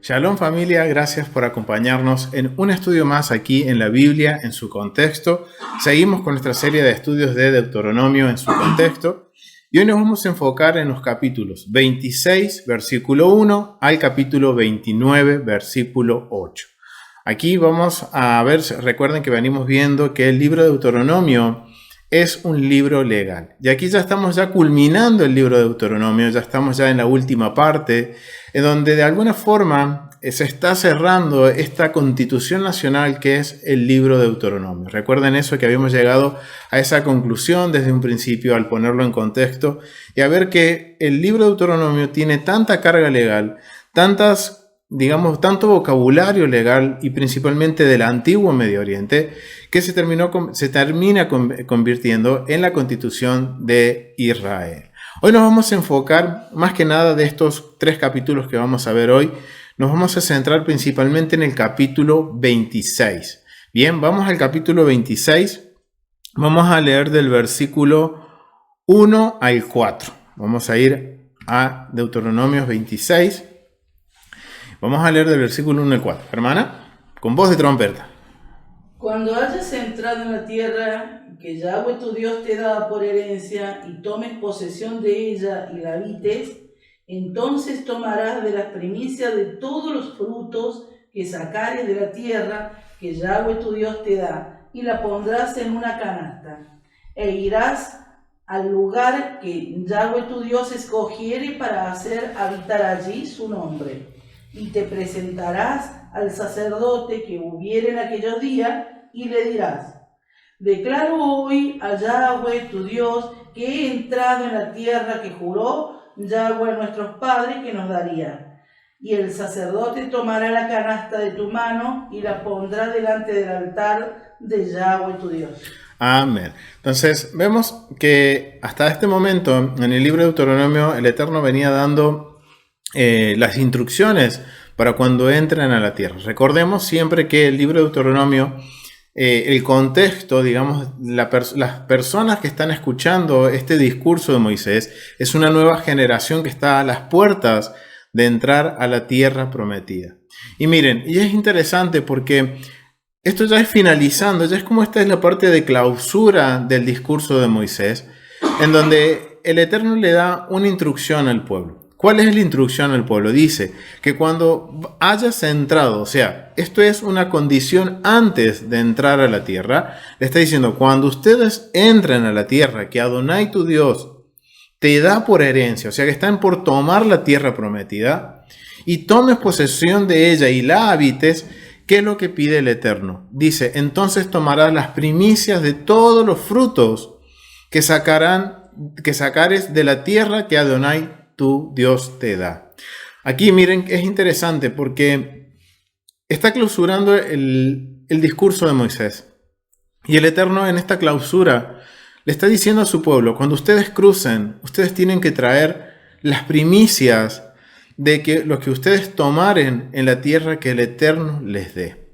Shalom familia, gracias por acompañarnos en un estudio más aquí en la Biblia en su contexto. Seguimos con nuestra serie de estudios de Deuteronomio en su contexto y hoy nos vamos a enfocar en los capítulos 26, versículo 1 al capítulo 29, versículo 8. Aquí vamos a ver, recuerden que venimos viendo que el libro de Deuteronomio es un libro legal. Y aquí ya estamos culminando el libro de Deuteronomio, ya estamos en la última parte, en donde de alguna forma se está cerrando esta constitución nacional que es el libro de Deuteronomio. Recuerden eso, que habíamos llegado a esa conclusión desde un principio al ponerlo en contexto y a ver que el libro de Deuteronomio tiene tanta carga legal, tanto vocabulario legal y principalmente del antiguo Medio Oriente, que se termina convirtiendo en la Constitución de Israel. Hoy nos vamos a enfocar más que nada de estos 3 capítulos que vamos a ver hoy. Nos vamos a centrar principalmente en el capítulo 26. Bien, vamos al capítulo 26. Vamos a leer del versículo 1 al 4. Vamos a ir a Deuteronomio 26. Vamos a leer del versículo 1 al 4. Hermana, con voz de trompeta. Cuando hayas entrado en la tierra que Yahweh tu Dios te da por herencia y tomes posesión de ella y la habites, entonces tomarás de las primicias de todos los frutos que sacares de la tierra que Yahweh tu Dios te da y la pondrás en una canasta e irás al lugar que Yahweh tu Dios escogiere para hacer habitar allí su nombre. Y te presentarás al sacerdote que hubiere en aquellos días y le dirás: declaro hoy a Yahweh tu Dios que he entrado en la tierra que juró Yahweh a nuestros padres que nos daría. Y el sacerdote tomará la canasta de tu mano y la pondrá delante del altar de Yahweh tu Dios. Amén. Entonces vemos que hasta este momento en el libro de Deuteronomio el Eterno venía dando las instrucciones para cuando entren a la tierra. Recordemos siempre que el libro de Deuteronomio, el contexto, las personas que están escuchando este discurso de Moisés, es una nueva generación que está a las puertas de entrar a la tierra prometida. Y miren, y es interesante porque esto ya es finalizando, ya es como esta es la parte de clausura del discurso de Moisés, en donde el Eterno le da una instrucción al pueblo. ¿Cuál es la instrucción al pueblo? Dice que cuando hayas entrado, o sea, esto es una condición antes de entrar a la tierra, le está diciendo, cuando ustedes entren a la tierra que Adonai tu Dios te da por herencia, o sea que están por tomar la tierra prometida, y tomes posesión de ella y la habites, ¿qué es lo que pide el Eterno? Dice, entonces tomarás las primicias de todos los frutos que sacares de la tierra que Adonai tu Dios te da. Aquí miren, es interesante porque está clausurando el discurso de Moisés. Y el Eterno en esta clausura le está diciendo a su pueblo, cuando ustedes crucen, ustedes tienen que traer las primicias de que lo que ustedes tomaren en la tierra que el Eterno les dé.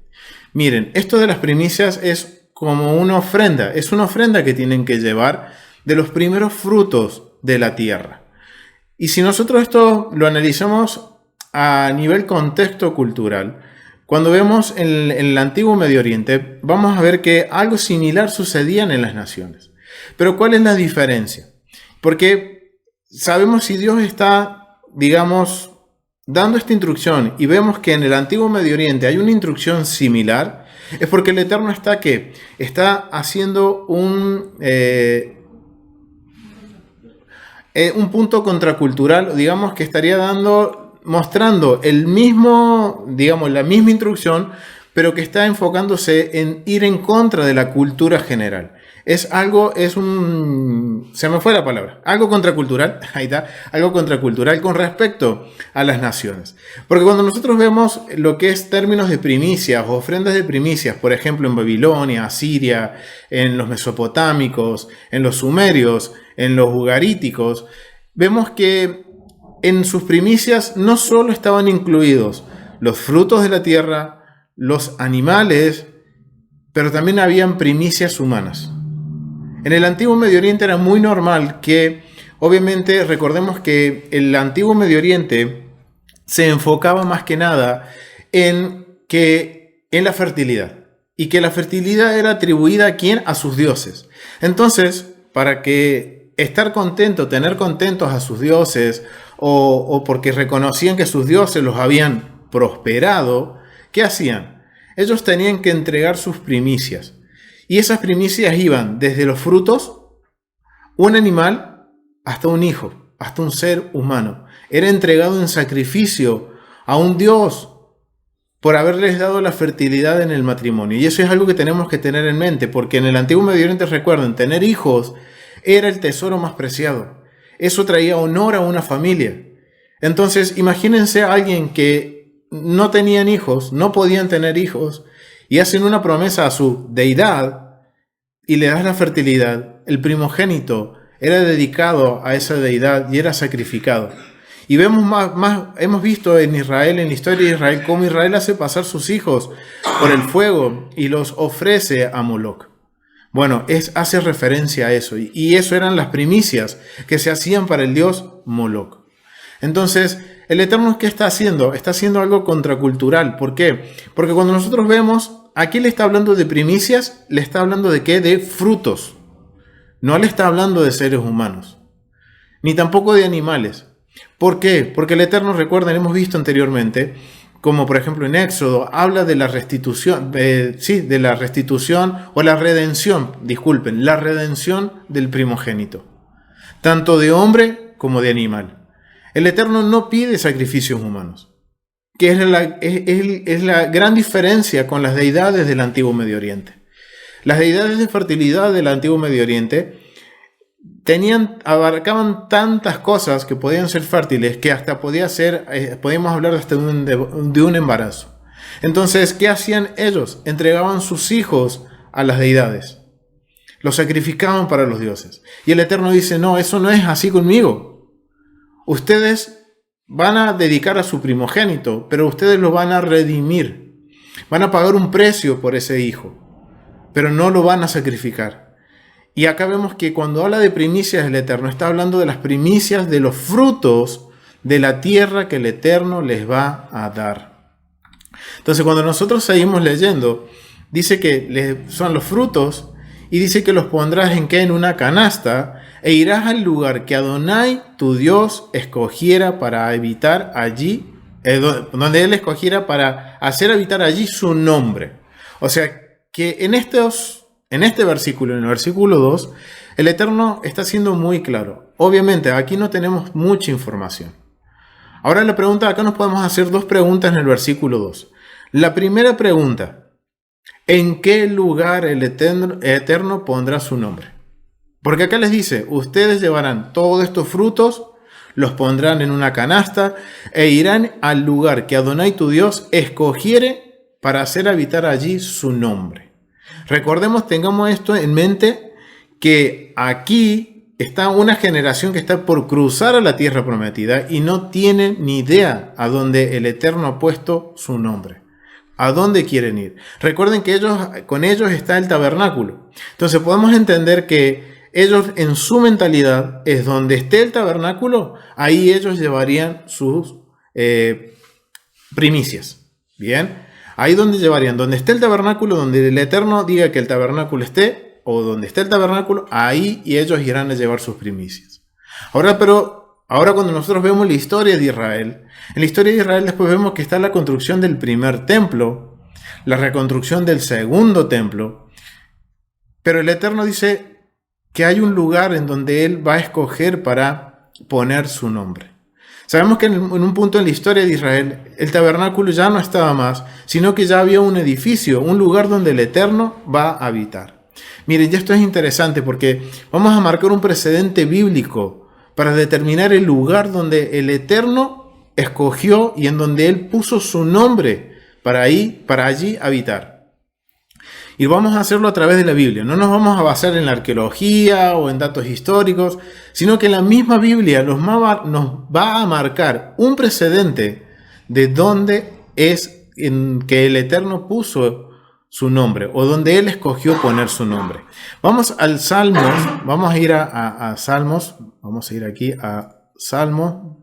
Miren, esto de las primicias es como una ofrenda, es una ofrenda que tienen que llevar de los primeros frutos de la tierra. Y si nosotros esto lo analizamos a nivel contexto cultural, cuando vemos en el antiguo Medio Oriente, vamos a ver que algo similar sucedía en las naciones. Pero ¿cuál es la diferencia? Porque sabemos si Dios está, dando esta instrucción y vemos que en el antiguo Medio Oriente hay una instrucción similar, es porque el Eterno está haciendo un punto contracultural, que estaría mostrando la misma instrucción, pero que está enfocándose en ir en contra de la cultura general. Se me fue la palabra, algo contracultural, ahí está, algo contracultural con respecto a las naciones. Porque cuando nosotros vemos lo que es términos de primicias o ofrendas de primicias, por ejemplo en Babilonia, Asiria, en los mesopotámicos, en los sumerios, en los ugaríticos, vemos que en sus primicias no solo estaban incluidos los frutos de la tierra, los animales, pero también habían primicias humanas. En el antiguo Medio Oriente era muy normal que, obviamente, recordemos que el antiguo Medio Oriente se enfocaba más que nada en la fertilidad. Y que la fertilidad era atribuida ¿a quién? A sus dioses. Entonces, para que estar contento, tener contentos a sus dioses, o porque reconocían que sus dioses los habían prosperado, ¿qué hacían? Ellos tenían que entregar sus primicias. Y esas primicias iban desde los frutos, un animal, hasta un hijo, hasta un ser humano. Era entregado en sacrificio a un dios por haberles dado la fertilidad en el matrimonio. Y eso es algo que tenemos que tener en mente, porque en el Antiguo Medio Oriente, recuerden, tener hijos era el tesoro más preciado. Eso traía honor a una familia. Entonces, imagínense a alguien que no tenían hijos, no podían tener hijos, y hacen una promesa a su deidad y le das la fertilidad. El primogénito era dedicado a esa deidad y era sacrificado. Y vemos hemos visto en Israel, en la historia de Israel, cómo Israel hace pasar sus hijos por el fuego y los ofrece a Moloch. Bueno, hace referencia a eso. Y eso eran las primicias que se hacían para el dios Moloch. Entonces, el Eterno, ¿qué está haciendo? Está haciendo algo contracultural. ¿Por qué? Porque cuando nosotros vemos, aquí le está hablando de primicias, le está hablando de ¿qué? De frutos. No le está hablando de seres humanos, ni tampoco de animales. ¿Por qué? Porque el Eterno, recuerden, hemos visto anteriormente, como por ejemplo en Éxodo, habla de la restitución, de la restitución o la redención del primogénito, tanto de hombre como de animal. El Eterno no pide sacrificios humanos, que es la gran diferencia con las deidades del Antiguo Medio Oriente. Las deidades de fertilidad del Antiguo Medio Oriente abarcaban tantas cosas que podían ser fértiles que hasta podíamos hablar hasta de un embarazo. Entonces, ¿qué hacían ellos? Entregaban sus hijos a las deidades, los sacrificaban para los dioses. Y el Eterno dice, no, eso no es así conmigo. Ustedes van a dedicar a su primogénito, pero ustedes lo van a redimir. Van a pagar un precio por ese hijo, pero no lo van a sacrificar. Y acá vemos que cuando habla de primicias el Eterno, está hablando de las primicias de los frutos de la tierra que el Eterno les va a dar. Entonces, cuando nosotros seguimos leyendo, dice que son los frutos y dice que los pondrás ¿en qué? En una canasta e irás al lugar que Adonai, tu Dios, escogiera para habitar allí, donde Él escogiera para hacer habitar allí su nombre. O sea, que en este versículo, en el versículo 2, el Eterno está siendo muy claro. Obviamente, aquí no tenemos mucha información. Ahora la pregunta, acá nos podemos hacer dos preguntas en el versículo 2. La primera pregunta, ¿en qué lugar el Eterno pondrá su nombre? Porque acá les dice, ustedes llevarán todos estos frutos, los pondrán en una canasta e irán al lugar que Adonai tu Dios escogiere para hacer habitar allí su nombre. Recordemos, tengamos esto en mente, que aquí está una generación que está por cruzar a la tierra prometida y no tiene ni idea a dónde el Eterno ha puesto su nombre. ¿A dónde quieren ir? Recuerden que con ellos está el tabernáculo. Entonces podemos entender que ellos en su mentalidad es donde esté el tabernáculo, ahí ellos llevarían sus primicias. Bien, ahí donde llevarían, donde esté el tabernáculo, donde el Eterno diga que el tabernáculo esté, o donde esté el tabernáculo, ahí y ellos irán a llevar sus primicias. Ahora cuando nosotros vemos la historia de Israel, en la historia de Israel después vemos que está la construcción del primer templo, la reconstrucción del segundo templo, pero el Eterno dice que hay un lugar en donde Él va a escoger para poner su nombre. Sabemos que en un punto en la historia de Israel, el tabernáculo ya no estaba más, sino que ya había un edificio, un lugar donde el Eterno va a habitar. Miren, ya esto es interesante porque vamos a marcar un precedente bíblico para determinar el lugar donde el Eterno escogió y en donde Él puso su nombre para allí habitar. Y vamos a hacerlo a través de la Biblia. No nos vamos a basar en la arqueología o en datos históricos, sino que la misma Biblia nos va a marcar un precedente de dónde es en que el Eterno puso su nombre o donde Él escogió poner su nombre. Vamos al Salmos, vamos a ir a Salmos, vamos a ir aquí a Salmos.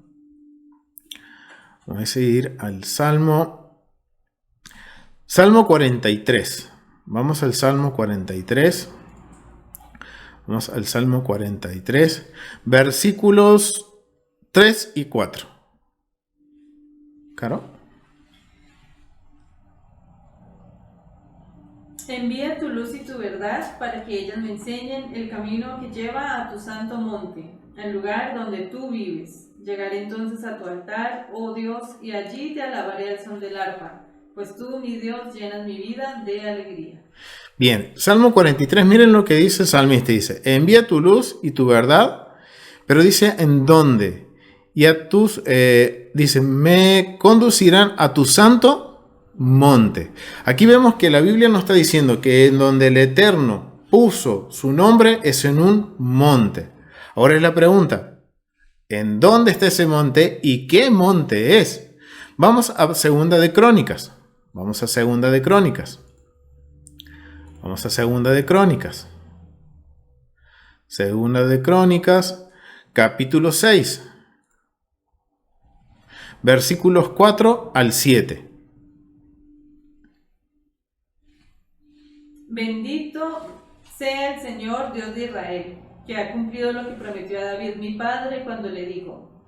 Vamos a seguir al Salmo 43. Vamos al Salmo 43. Vamos al Salmo 43, versículos 3 y 4. ¿Caro? Envía tu luz y tu verdad para que ellas me enseñen el camino que lleva a tu santo monte, al lugar donde tú vives. Llegaré entonces a tu altar, oh Dios, y allí te alabaré al son del arpa, pues tú, mi Dios, llenas mi vida de alegría. Bien, Salmo 43, miren lo que dice el salmista, dice, envía tu luz y tu verdad, pero dice, ¿en dónde? Y dice, me conducirán a tu santo monte. Aquí vemos que la Biblia nos está diciendo que en donde el Eterno puso su nombre es en un monte. Ahora es la pregunta, ¿en dónde está ese monte y qué monte es? Vamos a Segunda de Crónicas. Vamos a Segunda de Crónicas. Vamos a Segunda de Crónicas. Segunda de Crónicas, capítulo 6. Versículos 4 al 7. Bendito sea el Señor Dios de Israel, que ha cumplido lo que prometió a David mi padre cuando le dijo: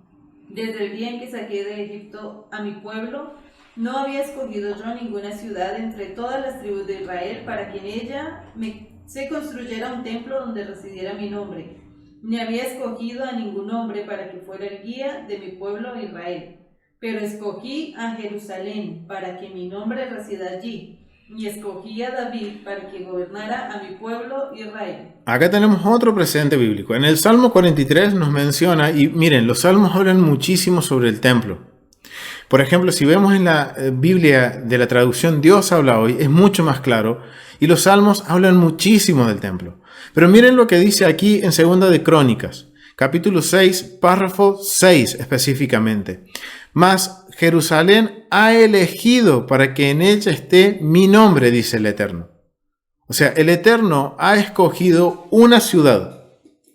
desde el día en que saqué de Egipto a mi pueblo, no había escogido yo ninguna ciudad entre todas las tribus de Israel para que en ella se construyera un templo donde residiera mi nombre, ni había escogido a ningún hombre para que fuera el guía de mi pueblo Israel. Pero escogí a Jerusalén para que mi nombre resida allí, y escogí a David para que gobernara a mi pueblo Israel. Acá tenemos otro precedente bíblico. En el Salmo 43 nos menciona, y miren, los salmos hablan muchísimo sobre el templo. Por ejemplo, si vemos en la Biblia de la traducción Dios habla hoy, es mucho más claro, y los salmos hablan muchísimo del templo. Pero miren lo que dice aquí en Segunda de Crónicas, capítulo 6, párrafo 6 específicamente. Mas Jerusalén ha elegido para que en ella esté mi nombre, dice el Eterno. O sea, el Eterno ha escogido una ciudad,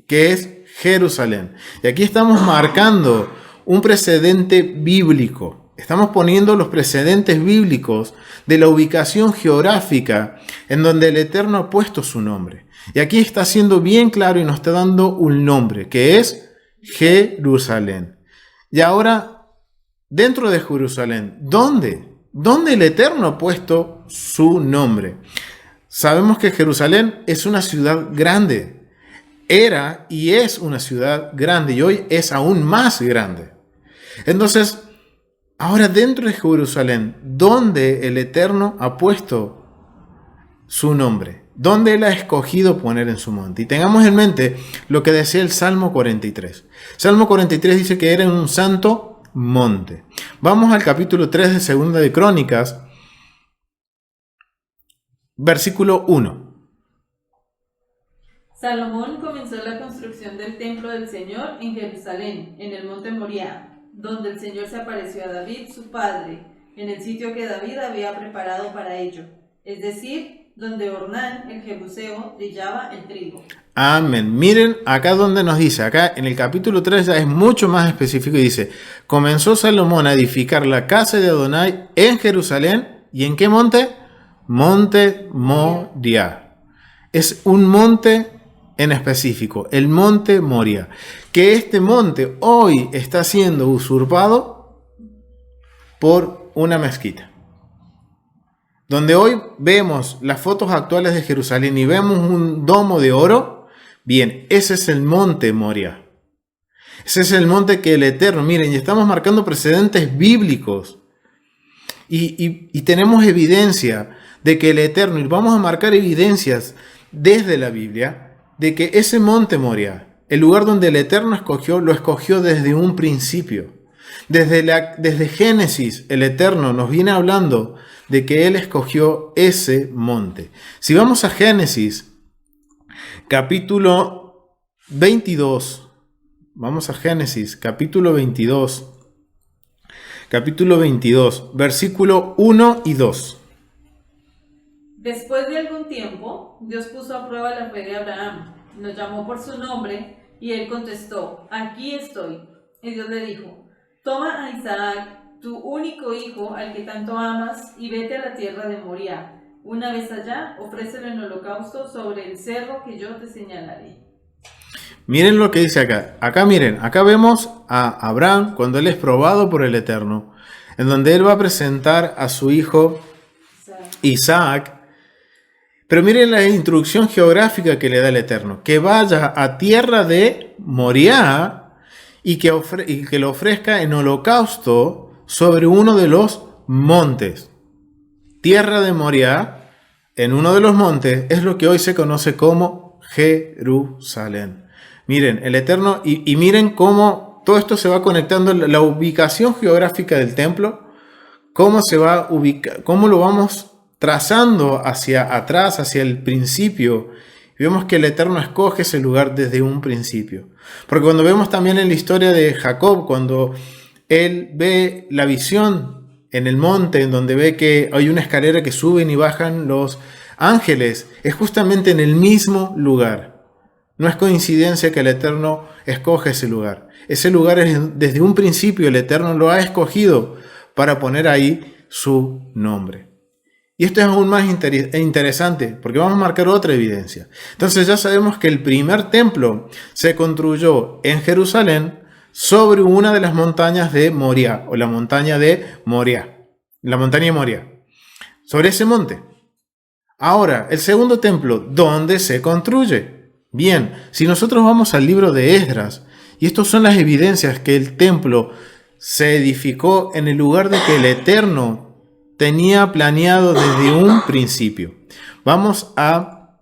que es Jerusalén. Y aquí estamos marcando un precedente bíblico. Estamos poniendo los precedentes bíblicos de la ubicación geográfica en donde el Eterno ha puesto su nombre. Y aquí está siendo bien claro y nos está dando un nombre, que es Jerusalén. Y ahora, dentro de Jerusalén, ¿dónde? ¿Dónde el Eterno ha puesto su nombre? Sabemos que Jerusalén es una ciudad grande. Era y es una ciudad grande y hoy es aún más grande. Entonces, ahora dentro de Jerusalén, ¿dónde el Eterno ha puesto su nombre? ¿Dónde Él ha escogido poner en su monte? Y tengamos en mente lo que decía el Salmo 43. Salmo 43 dice que era un santo monte. Vamos al capítulo 3 de Segunda de Crónicas, versículo 1. Salomón comenzó la construcción del templo del Señor en Jerusalén, en el monte Moriah, donde el Señor se apareció a David, su padre, en el sitio que David había preparado para ello, es decir, donde Ornán, el jebuseo, trillaba el trigo. Amén. Miren acá donde nos dice, acá en el capítulo 3 ya es mucho más específico y dice, comenzó Salomón a edificar la casa de Adonai en Jerusalén. ¿Y en qué monte? Monte Moriah. Es un monte en específico, el monte Moriah. Que este monte hoy está siendo usurpado por una mezquita. Donde hoy vemos las fotos actuales de Jerusalén y vemos un domo de oro, bien, ese es el monte Moriah. Ese es el monte que el Eterno, miren, y estamos marcando precedentes bíblicos. Y tenemos evidencia de que el Eterno, y vamos a marcar evidencias desde la Biblia, de que ese monte Moriah, el lugar donde el Eterno escogió, lo escogió desde un principio. Desde Génesis, el Eterno nos viene hablando de que Él escogió ese monte. Si vamos a Génesis, capítulo 22, vamos a Génesis, capítulo 22, versículo 1 y 2. Después de algún tiempo, Dios puso a prueba la fe de Abraham, nos llamó por su nombre, y él contestó: aquí estoy. Y Dios le dijo: toma a Isaac, tu único hijo, al que tanto amas, y vete a la tierra de Moria. Una vez allá, ofrécelo en holocausto sobre el cerro que yo te señalaré. Miren lo que dice acá. Miren, acá vemos a Abraham cuando él es probado por el Eterno, en donde él va a presentar a su hijo Isaac. Pero miren la instrucción geográfica que le da el Eterno: que vaya a tierra de Moriah y que lo ofrezca en holocausto sobre uno de los montes. Tierra de Moriah, en uno de los montes, es lo que hoy se conoce como Jerusalén. Miren, el Eterno, y miren cómo todo esto se va conectando, la ubicación geográfica del templo, cómo se va a ubicar, cómo lo vamos trazando hacia atrás, hacia el principio. Vemos que el Eterno escoge ese lugar desde un principio. Porque cuando vemos también en la historia de Jacob, cuando él ve la visión en el monte, en donde ve que hay una escalera que suben y bajan los ángeles, es justamente en el mismo lugar. No es coincidencia que el Eterno escoge ese lugar. Ese lugar desde un principio el Eterno lo ha escogido para poner ahí su nombre. Y esto es aún más interesante porque vamos a marcar otra evidencia. Entonces ya sabemos que el primer templo se construyó en Jerusalén sobre una de las montañas de Moriah, o la montaña de Moriah, la montaña de Moriah, sobre ese monte. Ahora, el segundo templo, ¿dónde se construye? Bien, si nosotros vamos al libro de Esdras, y estas son las evidencias que el templo se edificó en el lugar de que el Eterno tenía planeado desde un principio. Vamos a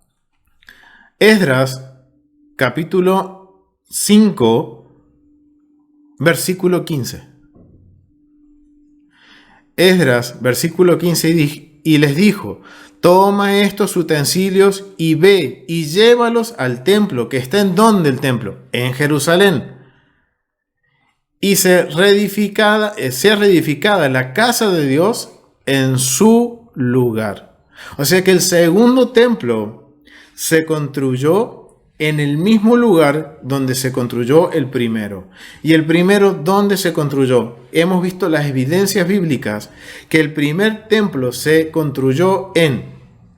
Esdras, capítulo 5, versículo 15. Esdras, versículo 15, y les dijo: toma estos utensilios y ve y llévalos al templo, que está en donde el templo, en Jerusalén. Y sea reedificada la casa de Dios en su lugar. O sea que el segundo templo se construyó en el mismo lugar donde se construyó el primero. Y el primero, ¿dónde se construyó? Hemos visto las evidencias bíblicas que el primer templo se construyó en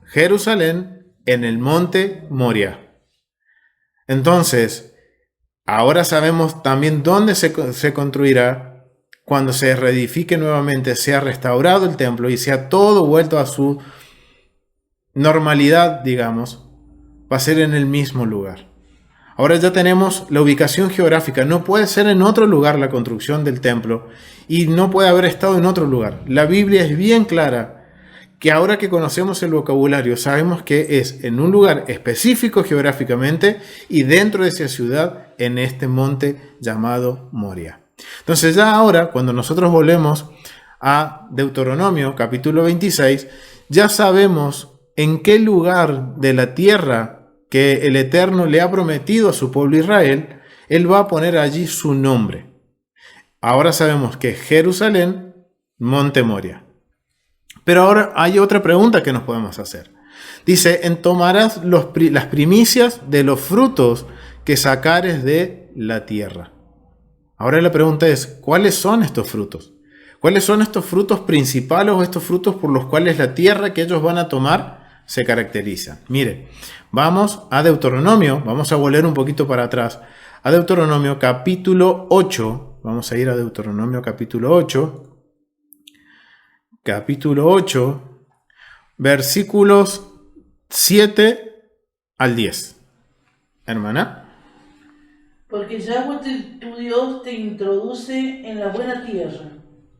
Jerusalén, en el monte Moriah. Entonces, ahora sabemos también dónde se construirá cuando se reedifique nuevamente, sea restaurado el templo y sea todo vuelto a su normalidad, digamos. Va a ser en el mismo lugar. Ahora ya tenemos la ubicación geográfica. No puede ser en otro lugar la construcción del templo y no puede haber estado en otro lugar. La Biblia es bien clara que ahora que conocemos el vocabulario sabemos que es en un lugar específico geográficamente y dentro de esa ciudad, en este monte llamado Moriah. Entonces ya ahora, cuando nosotros volvemos a Deuteronomio capítulo 26, ya sabemos en qué lugar de la tierra que el Eterno le ha prometido a su pueblo Israel, Él va a poner allí su nombre. Ahora sabemos que Jerusalén, monte Moriah. Pero ahora hay otra pregunta que nos podemos hacer. Dice: tomarás las primicias de los frutos que sacares de la tierra. Ahora la pregunta es: ¿cuáles son estos frutos? ¿Cuáles son estos frutos principales o estos frutos por los cuales la tierra que ellos van a tomar se caracteriza? Miren, vamos a Deuteronomio, vamos a volver un poquito para atrás, a Deuteronomio capítulo 8, vamos a ir a Deuteronomio capítulo 8, versículos 7 al 10. Hermana. Porque Yahweh tu Dios te introduce en la buena tierra,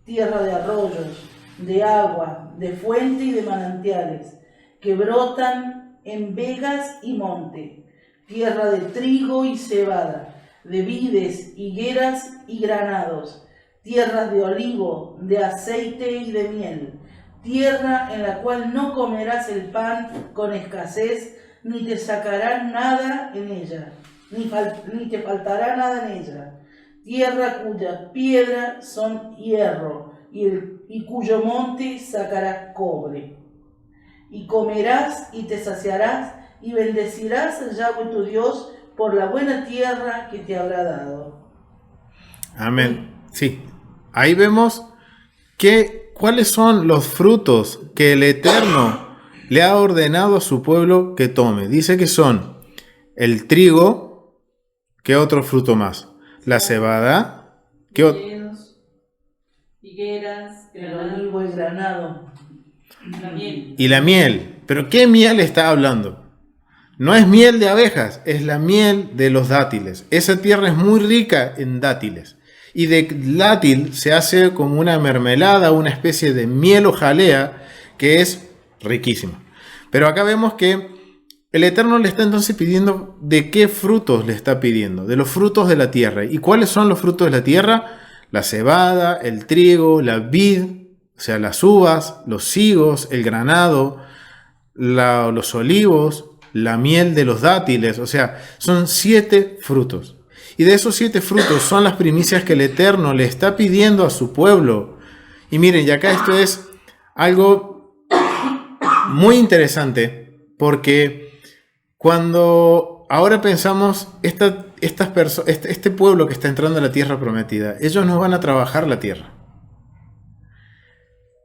tierra de arroyos, de agua, de fuente y de manantiales, que brotan en vegas y monte, tierra de trigo y cebada, de vides, higueras y granados, tierras de olivo, de aceite y de miel, tierra en la cual no comerás el pan con escasez, ni te sacarán nada en ella, ni te faltará nada en ella, tierra cuya piedra son hierro, y cuyo monte sacará cobre. Y comerás y te saciarás, y bendecirás a Yahweh tu Dios por la buena tierra que te habrá dado. Amén. Sí, ahí vemos ¿Cuáles son los frutos que el Eterno le ha ordenado a su pueblo que tome? Dice que son el trigo, ¿qué otro fruto más? La cebada, ¿qué otro? Viñedos, higueras, El granados, olivo, el granado. la miel. Y la miel. ¿Pero qué miel está hablando? No es miel de abejas, es la miel de los dátiles. Esa tierra es muy rica en dátiles. Y de dátil se hace como una mermelada, una especie de miel o jalea que es riquísima. Pero acá vemos que el Eterno le está entonces pidiendo de qué frutos le está pidiendo, de los frutos de la tierra. ¿Y cuáles son los frutos de la tierra? La cebada, el trigo, la vid, o sea, las uvas, los higos, el granado, los olivos, la miel de los dátiles, o sea, son 7 frutos. Y de esos 7 frutos son las primicias que el Eterno le está pidiendo a su pueblo. Y miren, y acá esto es algo muy interesante, porque cuando ahora pensamos, este pueblo que está entrando a la tierra prometida, ellos no van a trabajar la tierra.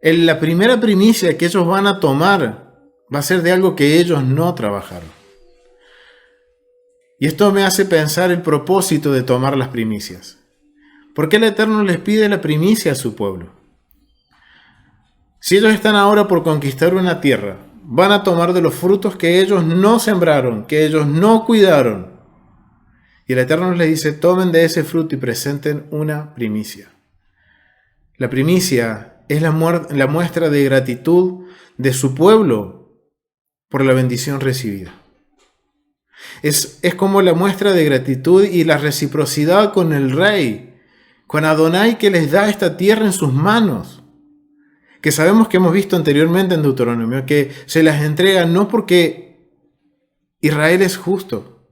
La primera primicia que ellos van a tomar va a ser de algo que ellos no trabajaron. Y esto me hace pensar el propósito de tomar las primicias. ¿Por qué el Eterno les pide la primicia a su pueblo? Si ellos están ahora por conquistar una tierra, van a tomar de los frutos que ellos no sembraron, que ellos no cuidaron. Y el Eterno les dice, tomen de ese fruto y presenten una primicia. La primicia es la muestra de gratitud de su pueblo por la bendición recibida. Es como la muestra de gratitud y la reciprocidad con el rey, con Adonai, que les da esta tierra en sus manos, que sabemos que hemos visto anteriormente en Deuteronomio, que se las entrega no porque Israel es justo,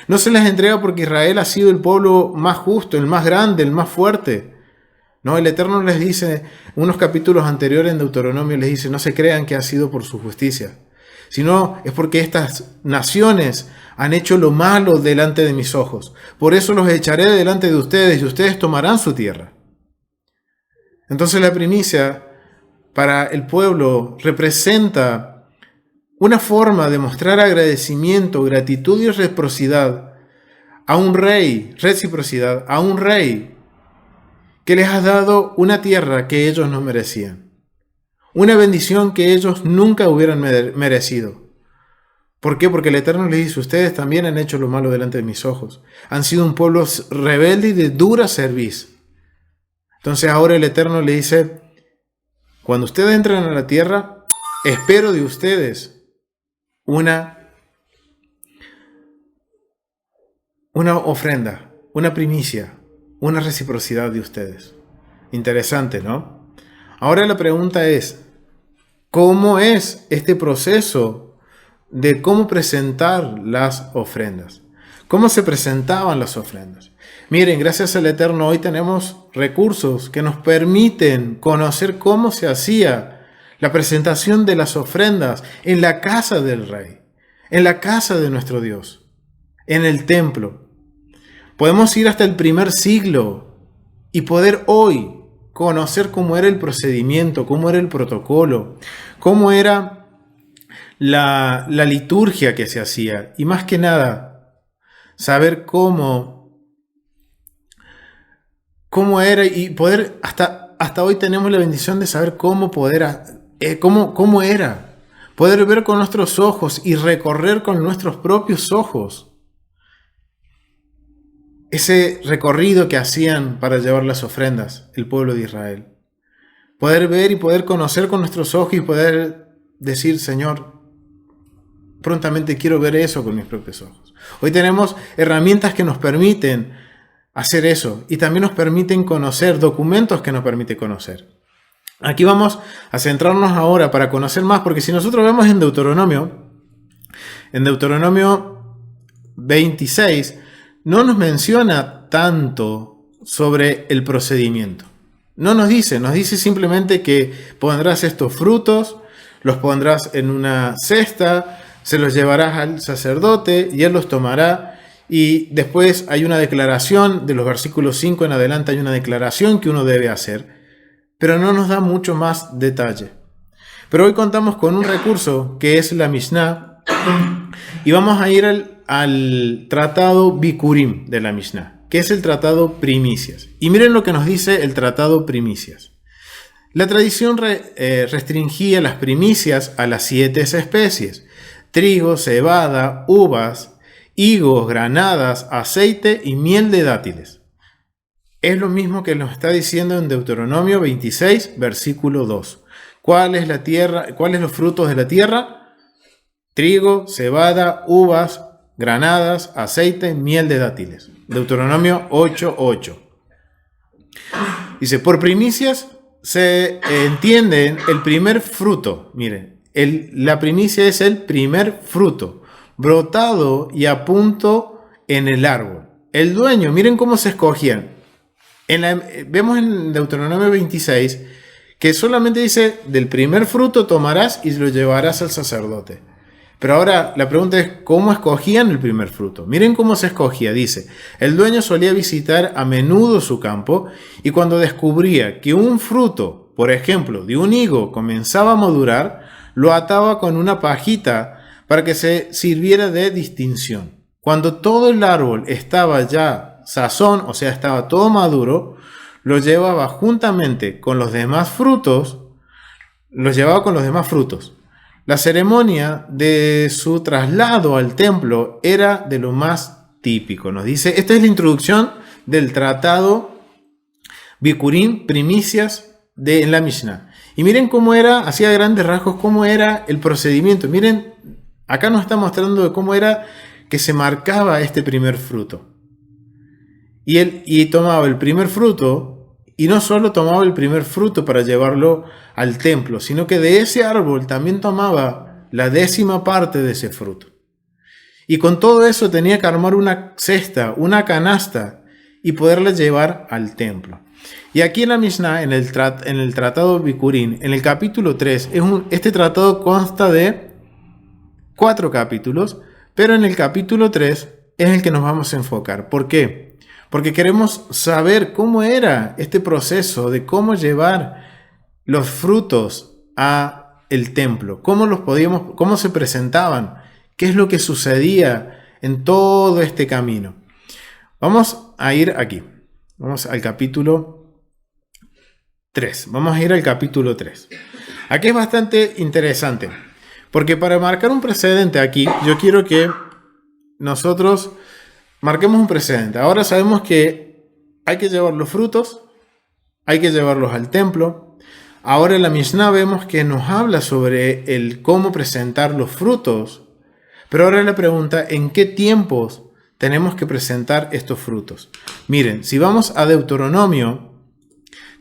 no se las entrega porque Israel ha sido el pueblo más justo, el más grande, el más fuerte. No, el Eterno les dice, unos capítulos anteriores en Deuteronomio les dice, no se crean que ha sido por su justicia, sino es porque estas naciones han hecho lo malo delante de mis ojos. Por eso los echaré delante de ustedes y ustedes tomarán su tierra. Entonces la primicia para el pueblo representa una forma de mostrar agradecimiento, gratitud y reciprocidad a un rey, que les ha dado una tierra que ellos no merecían. Una bendición que ellos nunca hubieran merecido. ¿Por qué? Porque el Eterno les dice, ustedes también han hecho lo malo delante de mis ojos. Han sido un pueblo rebelde y de dura cerviz. Entonces ahora el Eterno le dice, cuando ustedes entren a la tierra, espero de ustedes una ofrenda, una primicia, una reciprocidad de ustedes. Interesante, ¿no? Ahora la pregunta es, ¿cómo es este proceso de cómo presentar las ofrendas? ¿Cómo se presentaban las ofrendas? Miren, gracias al Eterno hoy tenemos recursos que nos permiten conocer cómo se hacía la presentación de las ofrendas en la casa del Rey, en la casa de nuestro Dios, en el templo. Podemos ir hasta el primer siglo y poder hoy conocer cómo era el procedimiento, cómo era el protocolo, cómo era la liturgia que se hacía. Y más que nada, saber cómo era y poder, hasta hoy tenemos la bendición de saber cómo era. Poder ver con nuestros ojos y recorrer con nuestros propios ojos ese recorrido que hacían para llevar las ofrendas el pueblo de Israel. Poder ver y poder conocer con nuestros ojos y poder decir, Señor, prontamente quiero ver eso con mis propios ojos. Hoy tenemos herramientas que nos permiten hacer eso y también nos permiten conocer, documentos que nos permiten conocer. Aquí vamos a centrarnos ahora para conocer más, porque si nosotros vemos en Deuteronomio 26, no nos menciona tanto sobre el procedimiento. No nos dice simplemente que pondrás estos frutos, los pondrás en una cesta, se los llevarás al sacerdote y él los tomará. Y después hay una declaración, de los versículos 5 en adelante hay una declaración que uno debe hacer. pero no nos da mucho más detalle. Pero hoy contamos con un recurso que es la Mishnah y vamos a ir al tratado Bikurim de la Mishnah, que es el tratado Primicias. Y miren lo que nos dice el tratado Primicias. La tradición restringía las primicias a las 7 especies: trigo, cebada, uvas, higos, granadas, aceite y miel de dátiles. Es lo mismo que nos está diciendo en Deuteronomio 26, versículo 2. ¿Cuál es la tierra? ¿Cuáles los frutos de la tierra? Trigo, cebada, uvas, granadas, aceite, miel de dátiles. Deuteronomio 8:8. Dice, por primicias se entiende el primer fruto. Miren, la primicia es el primer fruto, brotado y a punto en el árbol. El dueño, miren cómo se escogían. Vemos en Deuteronomio 26 que solamente dice, del primer fruto tomarás y lo llevarás al sacerdote. Pero ahora la pregunta es, ¿cómo escogían el primer fruto? Miren cómo se escogía. Dice, el dueño solía visitar a menudo su campo y cuando descubría que un fruto, por ejemplo, de un higo comenzaba a madurar, lo ataba con una pajita para que se sirviera de distinción. Cuando todo el árbol estaba ya sazón, o sea, estaba todo maduro, lo llevaba juntamente con los demás frutos, La ceremonia de su traslado al templo era de lo más típico. Nos dice, esta es la introducción del tratado Bikurim, primicias en la Mishnah. Y miren cómo era, así a grandes rasgos, cómo era el procedimiento. Miren, acá nos está mostrando de cómo era que se marcaba este primer fruto. Y tomaba el primer fruto. Y no solo tomaba el primer fruto para llevarlo al templo, sino que de ese árbol también tomaba la 10ª parte de ese fruto. Y con todo eso tenía que armar una cesta, una canasta, y poderla llevar al templo. Y aquí en la Mishnah, en el tratado Bikurim, en el capítulo 3, este tratado consta de 4 capítulos, pero en el capítulo 3 es el que nos vamos a enfocar. ¿Por qué? Porque queremos saber cómo era este proceso de cómo llevar los frutos a el templo, cómo se presentaban, qué es lo que sucedía en todo este camino. Vamos a ir aquí. Vamos al capítulo 3. Vamos a ir al capítulo 3. Aquí es bastante interesante, porque para marcar un precedente aquí, yo quiero que nosotros marquemos un precedente. Ahora sabemos que hay que llevar los frutos, hay que llevarlos al templo. Ahora en la Mishnah vemos que nos habla sobre el cómo presentar los frutos. Pero ahora la pregunta, ¿en qué tiempos tenemos que presentar estos frutos? Miren, si vamos a Deuteronomio,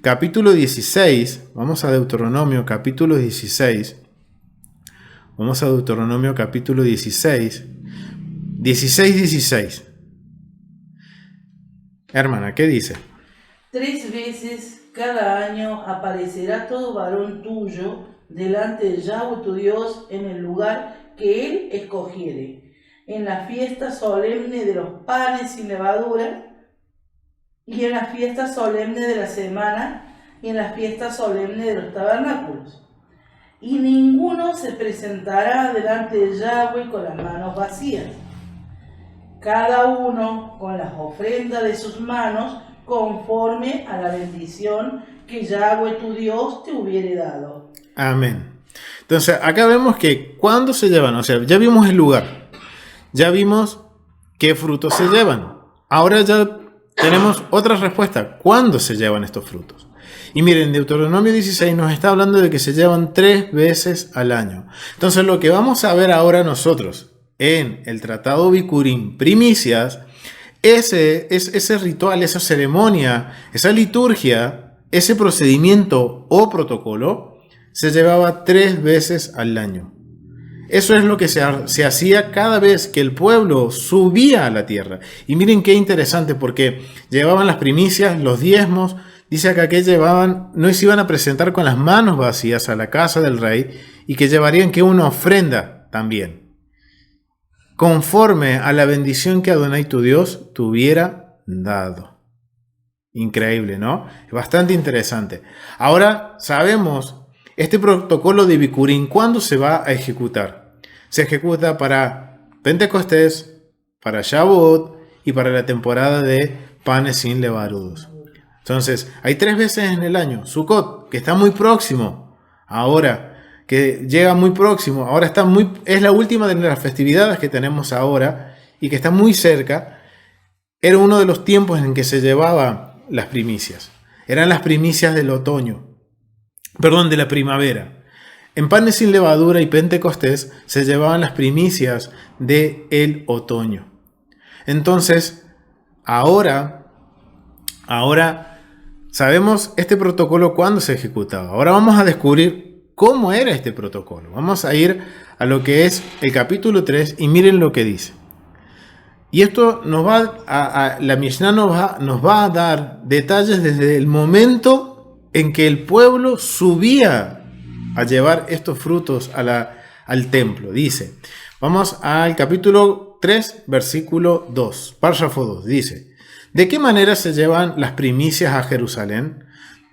capítulo 16, vamos a Deuteronomio, capítulo 16. Vamos a Deuteronomio, capítulo 16. 16. Hermana, ¿qué dice? 3 veces cada año aparecerá todo varón tuyo delante de Yahweh tu Dios en el lugar que él escogiere, en la fiesta solemne de los panes sin levadura, y en la fiesta solemne de la semana, y en la fiesta solemne de los tabernáculos. Y ninguno se presentará delante de Yahweh con las manos vacías. Cada uno con las ofrendas de sus manos, conforme a la bendición que Yahweh tu Dios te hubiere dado. Amén. Entonces, acá vemos que cuando se llevan, o sea, ya vimos el lugar, ya vimos qué frutos se llevan. Ahora ya tenemos otra respuesta. ¿Cuándo se llevan estos frutos? Y miren, Deuteronomio 16 nos está hablando de que se llevan 3 veces al año. Entonces, lo que vamos a ver ahora nosotros en el tratado Bikurim, primicias, ese ritual, esa ceremonia, esa liturgia, ese procedimiento o protocolo, se llevaba 3 veces al año. Eso es lo que se hacía cada vez que el pueblo subía a la tierra. Y miren qué interesante, porque llevaban las primicias, los diezmos. Dice acá que no se iban a presentar con las manos vacías a la casa del rey, y que llevarían que una ofrenda también, conforme a la bendición que Adonai tu Dios te hubiera dado. Increíble, ¿no? Es bastante interesante. Ahora sabemos, este protocolo de Bikurim, ¿cuándo se va a ejecutar? Se ejecuta para Pentecostés, para Shavuot y para la temporada de panes sin levaduras. Entonces, hay 3 veces en el año. Sukkot, que está muy próximo. Ahora, que llega muy próximo. Ahora es la última de las festividades que tenemos ahora y que está muy cerca. Era uno de los tiempos en que se llevaba las primicias. Eran las primicias del otoño. Perdón, de la primavera. En panes sin levadura y Pentecostés se llevaban las primicias del otoño. Entonces, ahora sabemos este protocolo cuándo se ejecutaba. Ahora vamos a descubrir cómo era este protocolo. Vamos a ir a lo que es el capítulo 3 y miren lo que dice. Y esto la Mishnah nos va a dar detalles desde el momento en que el pueblo subía a llevar estos frutos al templo. Dice, vamos al capítulo 3, versículo 2, párrafo 2, dice, ¿de qué manera se llevan las primicias a Jerusalén?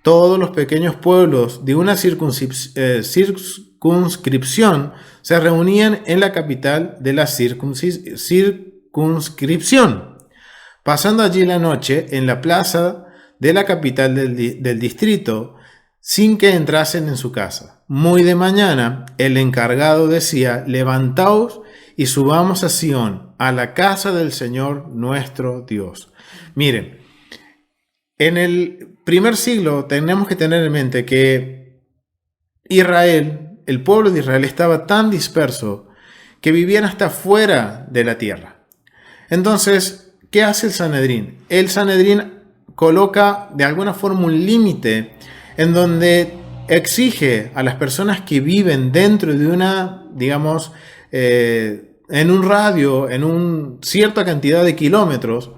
Todos los pequeños pueblos de una circunscripción se reunían en la capital de la circunscripción, pasando allí la noche en la plaza de la capital del distrito, sin que entrasen en su casa. Muy de mañana, el encargado decía, levantaos y subamos a Sión, a la casa del Señor nuestro Dios. Miren, en el primer siglo tenemos que tener en mente que Israel, el pueblo de Israel, estaba tan disperso que vivían hasta fuera de la tierra. Entonces, ¿qué hace el Sanedrín? El Sanedrín coloca de alguna forma un límite en donde exige a las personas que viven dentro de una, digamos, en un radio, en una cierta cantidad de kilómetros,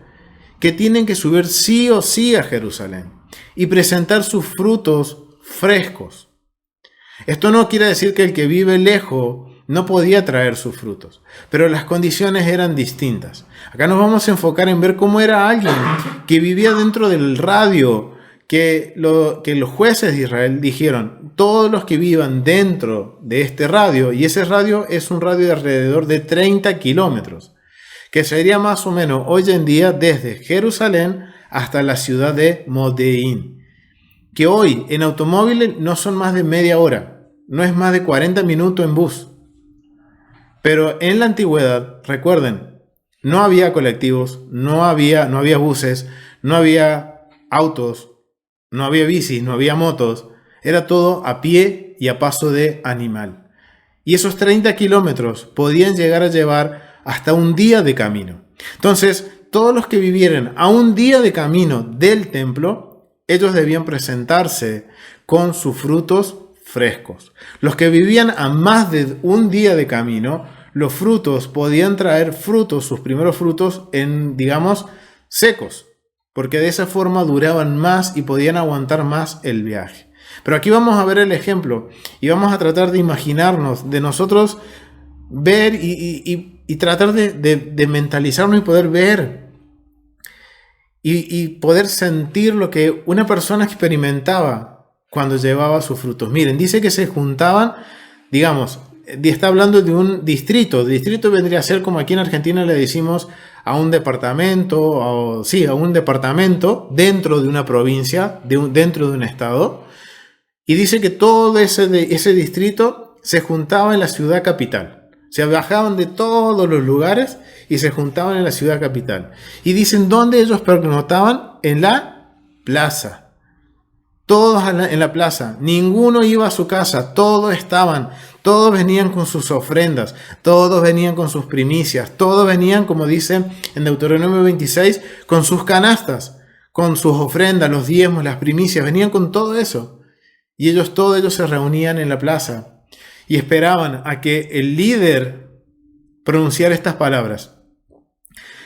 que tienen que subir sí o sí a Jerusalén y presentar sus frutos frescos. Esto no quiere decir que el que vive lejos no podía traer sus frutos, pero las condiciones eran distintas. Acá nos vamos a enfocar en ver cómo era alguien que vivía dentro del radio, que los jueces de Israel dijeron, todos los que vivan dentro de este radio, y ese radio es un radio de alrededor de 30 kilómetros, que sería más o menos hoy en día desde Jerusalén hasta la ciudad de Modeín, que hoy en automóviles no son más de media hora, no es más de 40 minutos en bus. Pero en la antigüedad, recuerden, no había colectivos, no había buses, no había autos, no había bicis, no había motos, era todo a pie y a paso de animal. Y esos 30 kilómetros podían llegar a llevar hasta un día de camino. Entonces, todos los que vivieran a un día de camino del templo, ellos debían presentarse con sus frutos frescos. Los que vivían a más de un día de camino, los frutos podían traer frutos, sus primeros frutos digamos, secos, porque de esa forma duraban más y podían aguantar más el viaje. Pero aquí vamos a ver el ejemplo y vamos a tratar de imaginarnos, de nosotros ver y tratar de mentalizarnos y poder ver y poder sentir lo que una persona experimentaba cuando llevaba sus frutos. Miren, dice que se juntaban, digamos, está hablando de un distrito. Distrito vendría a ser como aquí en Argentina le decimos a un departamento, a un departamento dentro de una provincia, dentro de un estado. Y dice que todo ese distrito se juntaba en la ciudad capital. Se viajaban de todos los lugares y se juntaban en la ciudad capital. Y dicen dónde ellos pernoctaban, en la plaza. Todos en la plaza, ninguno iba a su casa, todos venían con sus ofrendas, todos venían con sus primicias, todos venían, como dice en Deuteronomio 26, con sus canastas, con sus ofrendas, los diezmos, las primicias, venían con todo eso. Y todos ellos se reunían en la plaza y esperaban a que el líder pronunciara estas palabras.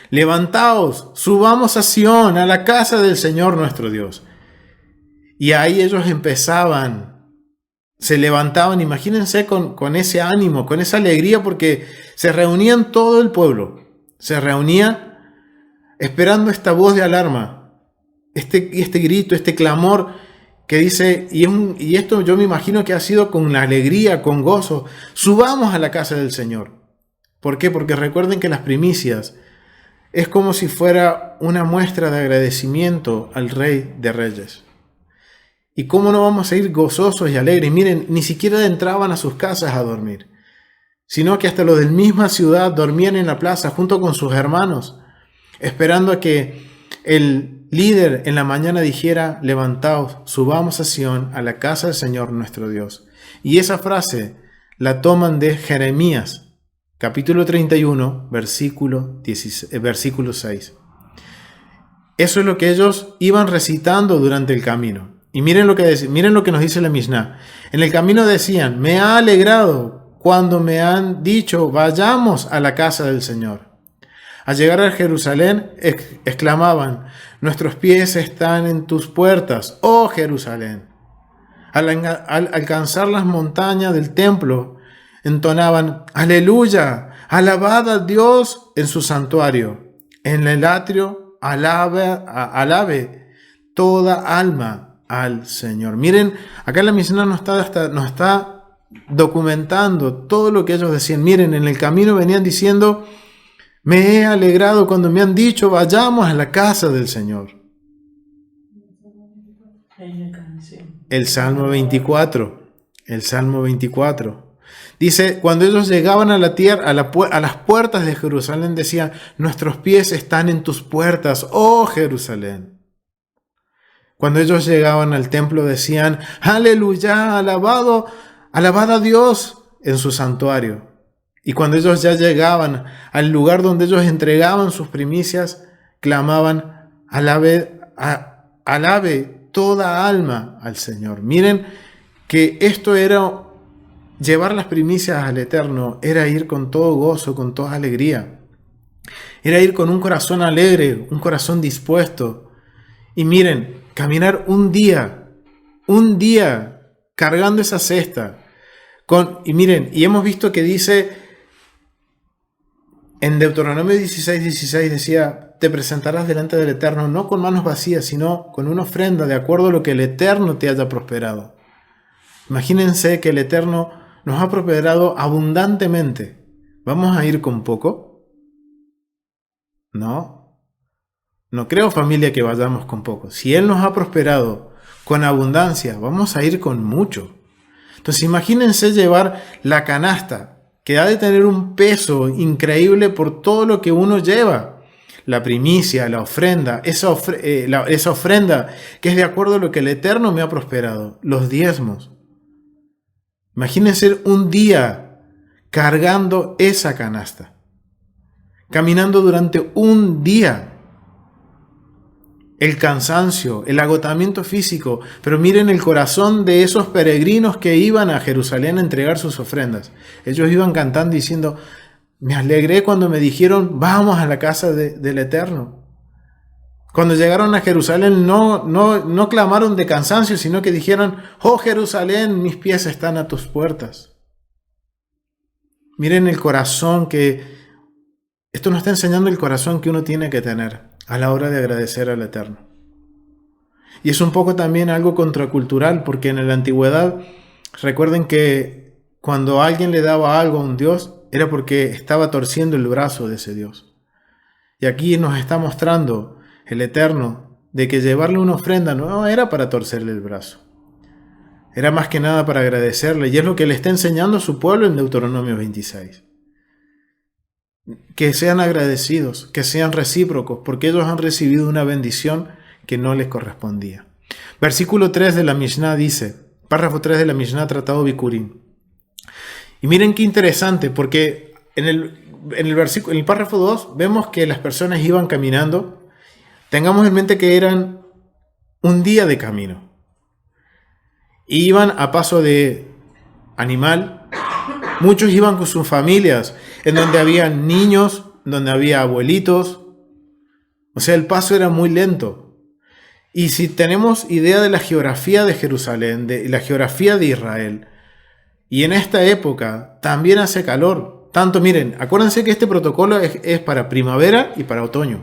Levantaos, subamos a Sión, a la casa del Señor nuestro Dios. Y ahí ellos se levantaban, imagínense con ese ánimo, con esa alegría, porque se reunían todo el pueblo, se reunía esperando esta voz de alarma. este grito, este clamor que dice, y esto yo me imagino que ha sido con alegría, con gozo: subamos a la casa del Señor. ¿Por qué? Porque recuerden que las primicias es como si fuera una muestra de agradecimiento al Rey de Reyes. ¿Y cómo no vamos a ir gozosos y alegres? Miren, ni siquiera entraban a sus casas a dormir, sino que hasta los de la misma ciudad dormían en la plaza junto con sus hermanos, esperando a que el líder en la mañana dijera: levantaos, subamos a Sión, a la casa del Señor nuestro Dios. Y esa frase la toman de Jeremías, capítulo 31, versículo 6. Eso es lo que ellos iban recitando durante el camino. Y miren lo que nos dice la Mishnah. En el camino decían: me ha alegrado cuando me han dicho, vayamos a la casa del Señor. Al llegar a Jerusalén, exclamaban: nuestros pies están en tus puertas, oh Jerusalén. Al alcanzar las montañas del templo, entonaban: aleluya, alabad a Dios en su santuario. En el atrio, alabe toda alma al Señor. Miren, acá la Mishnah nos está documentando todo lo que ellos decían. Miren, en el camino venían diciendo: me he alegrado cuando me han dicho, vayamos a la casa del Señor. El Salmo 24. El Salmo 24. Dice: cuando ellos llegaban a la tierra, a las puertas de Jerusalén, decían: nuestros pies están en tus puertas, oh Jerusalén. Cuando ellos llegaban al templo, decían: aleluya, alabad a Dios en su santuario. Y cuando ellos ya llegaban al lugar donde ellos entregaban sus primicias, clamaban: alabe toda alma al Señor. Miren que esto era llevar las primicias al Eterno, era ir con todo gozo, con toda alegría. Era ir con un corazón alegre, un corazón dispuesto. Y miren, caminar un día cargando esa cesta. Y miren, y hemos visto que dice en Deuteronomio 16:16 decía: te presentarás delante del Eterno no con manos vacías, sino con una ofrenda de acuerdo a lo que el Eterno te haya prosperado. Imagínense que el Eterno nos ha prosperado abundantemente. ¿Vamos a ir con poco? No creo, familia, que vayamos con poco. Si Él nos ha prosperado con abundancia, vamos a ir con mucho. Entonces imagínense llevar la canasta, que ha de tener un peso increíble por todo lo que uno lleva. La primicia, la ofrenda, esa ofrenda que es de acuerdo a lo que el Eterno me ha prosperado, los diezmos. Imagínense un día cargando esa canasta, caminando durante un día. El cansancio, el agotamiento físico, pero miren el corazón de esos peregrinos que iban a Jerusalén a entregar sus ofrendas. Ellos iban cantando diciendo: me alegré cuando me dijeron, vamos a la casa del Eterno. Cuando llegaron a Jerusalén no clamaron de cansancio, sino que dijeron: oh Jerusalén, mis pies están a tus puertas. Miren el corazón esto nos está enseñando el corazón que uno tiene que tener a la hora de agradecer al Eterno. Y es un poco también algo contracultural, porque en la antigüedad, recuerden que cuando alguien le daba algo a un Dios, era porque estaba torciendo el brazo de ese Dios. Y aquí nos está mostrando el Eterno de que llevarle una ofrenda no era para torcerle el brazo. Era más que nada para agradecerle, y es lo que le está enseñando a su pueblo en Deuteronomio 26. Que sean agradecidos, que sean recíprocos, porque ellos han recibido una bendición que no les correspondía. Versículo 3 de la Mishnah dice, párrafo 3 de la Mishnah, tratado Bikurim. Y miren qué interesante, porque en el párrafo 2 vemos que las personas iban caminando. Tengamos en mente que eran un día de camino. Y iban a paso de animal. Muchos iban con sus familias, en donde había niños, donde había abuelitos. O sea, el paso era muy lento. Y si tenemos idea de la geografía de Jerusalén, de la geografía de Israel, y en esta época también hace calor. Tanto, miren, acuérdense que este protocolo es para primavera y para otoño.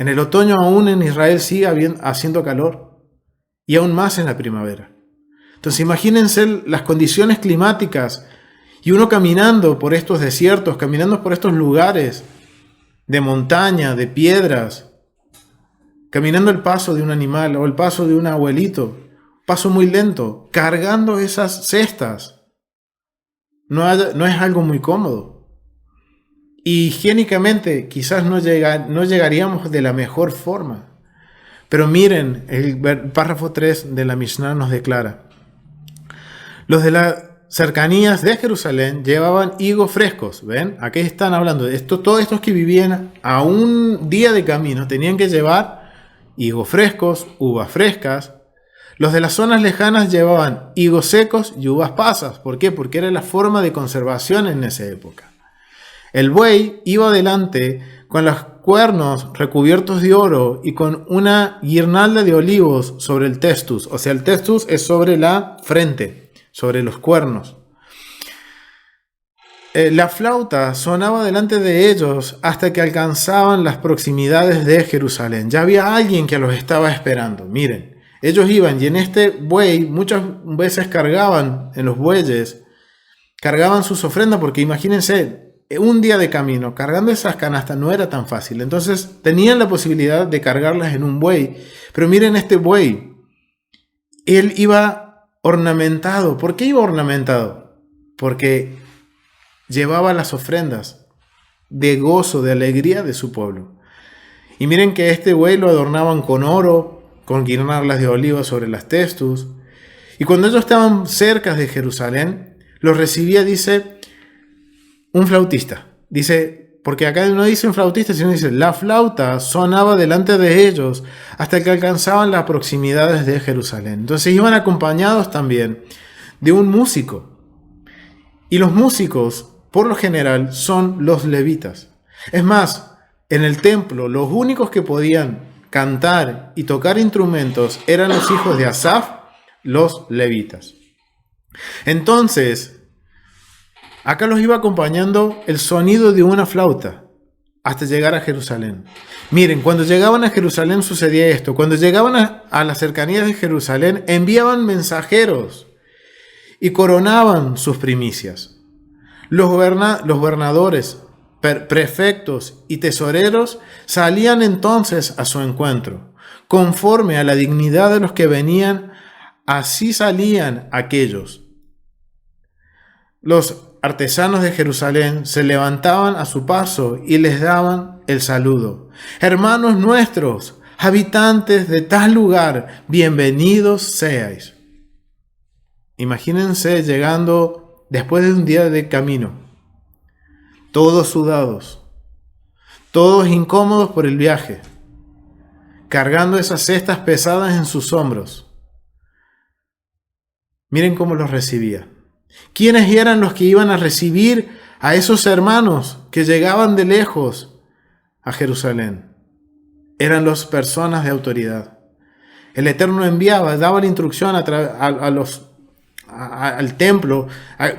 En el otoño aún en Israel sigue haciendo calor y aún más en la primavera. Entonces imagínense las condiciones climáticas y uno caminando por estos desiertos, caminando por estos lugares de montaña, de piedras, caminando el paso de un animal o el paso de un abuelito, paso muy lento, cargando esas cestas. No es algo muy cómodo. Y higiénicamente quizás no llegaríamos de la mejor forma. Pero miren, el párrafo 3 de la Mishnah nos declara: los de las cercanías de Jerusalén llevaban higos frescos. ¿Ven? Aquí están hablando de esto. Todos estos que vivían a un día de camino tenían que llevar higos frescos, uvas frescas. Los de las zonas lejanas llevaban higos secos y uvas pasas. ¿Por qué? Porque era la forma de conservación en esa época. El buey iba adelante con los cuernos recubiertos de oro y con una guirnalda de olivos sobre el testus. O sea, el testus es sobre la frente, sobre los cuernos. La flauta sonaba delante de ellos hasta que alcanzaban las proximidades de Jerusalén. Ya había alguien que los estaba esperando. Miren, ellos iban y en este buey muchas veces cargaban en los bueyes, cargaban sus ofrendas, porque imagínense, un día de camino, cargando esas canastas no era tan fácil. Entonces tenían la posibilidad de cargarlas en un buey. Pero miren este buey. Él iba ornamentado. ¿Por qué iba ornamentado? Porque llevaba las ofrendas de gozo, de alegría de su pueblo. Y miren que este buey lo adornaban con oro, con guirnaldas de oliva sobre las testus. Y cuando ellos estaban cerca de Jerusalén, los recibía, dice, un flautista. Dice, porque acá no dice un flautista, sino dice, la flauta sonaba delante de ellos hasta que alcanzaban las proximidades de Jerusalén. Entonces iban acompañados también de un músico. Y los músicos, por lo general, son los levitas. Es más, en el templo, los únicos que podían cantar y tocar instrumentos eran los hijos de Asaf, los levitas. Entonces, acá los iba acompañando el sonido de una flauta hasta llegar a Jerusalén. Miren, cuando llegaban a Jerusalén sucedía esto. Cuando llegaban a las cercanías de Jerusalén, enviaban mensajeros y coronaban sus primicias. Los gobernadores, prefectos y tesoreros salían entonces a su encuentro. Conforme a la dignidad de los que venían, así salían aquellos. Los artesanos de Jerusalén se levantaban a su paso y les daban el saludo. Hermanos nuestros, habitantes de tal lugar, bienvenidos seáis. Imagínense llegando después de un día de camino, todos sudados, todos incómodos por el viaje, cargando esas cestas pesadas en sus hombros. Miren cómo los recibía. ¿Quiénes eran los que iban a recibir a esos hermanos que llegaban de lejos a Jerusalén? Eran las personas de autoridad. El Eterno enviaba, daba la instrucción al templo.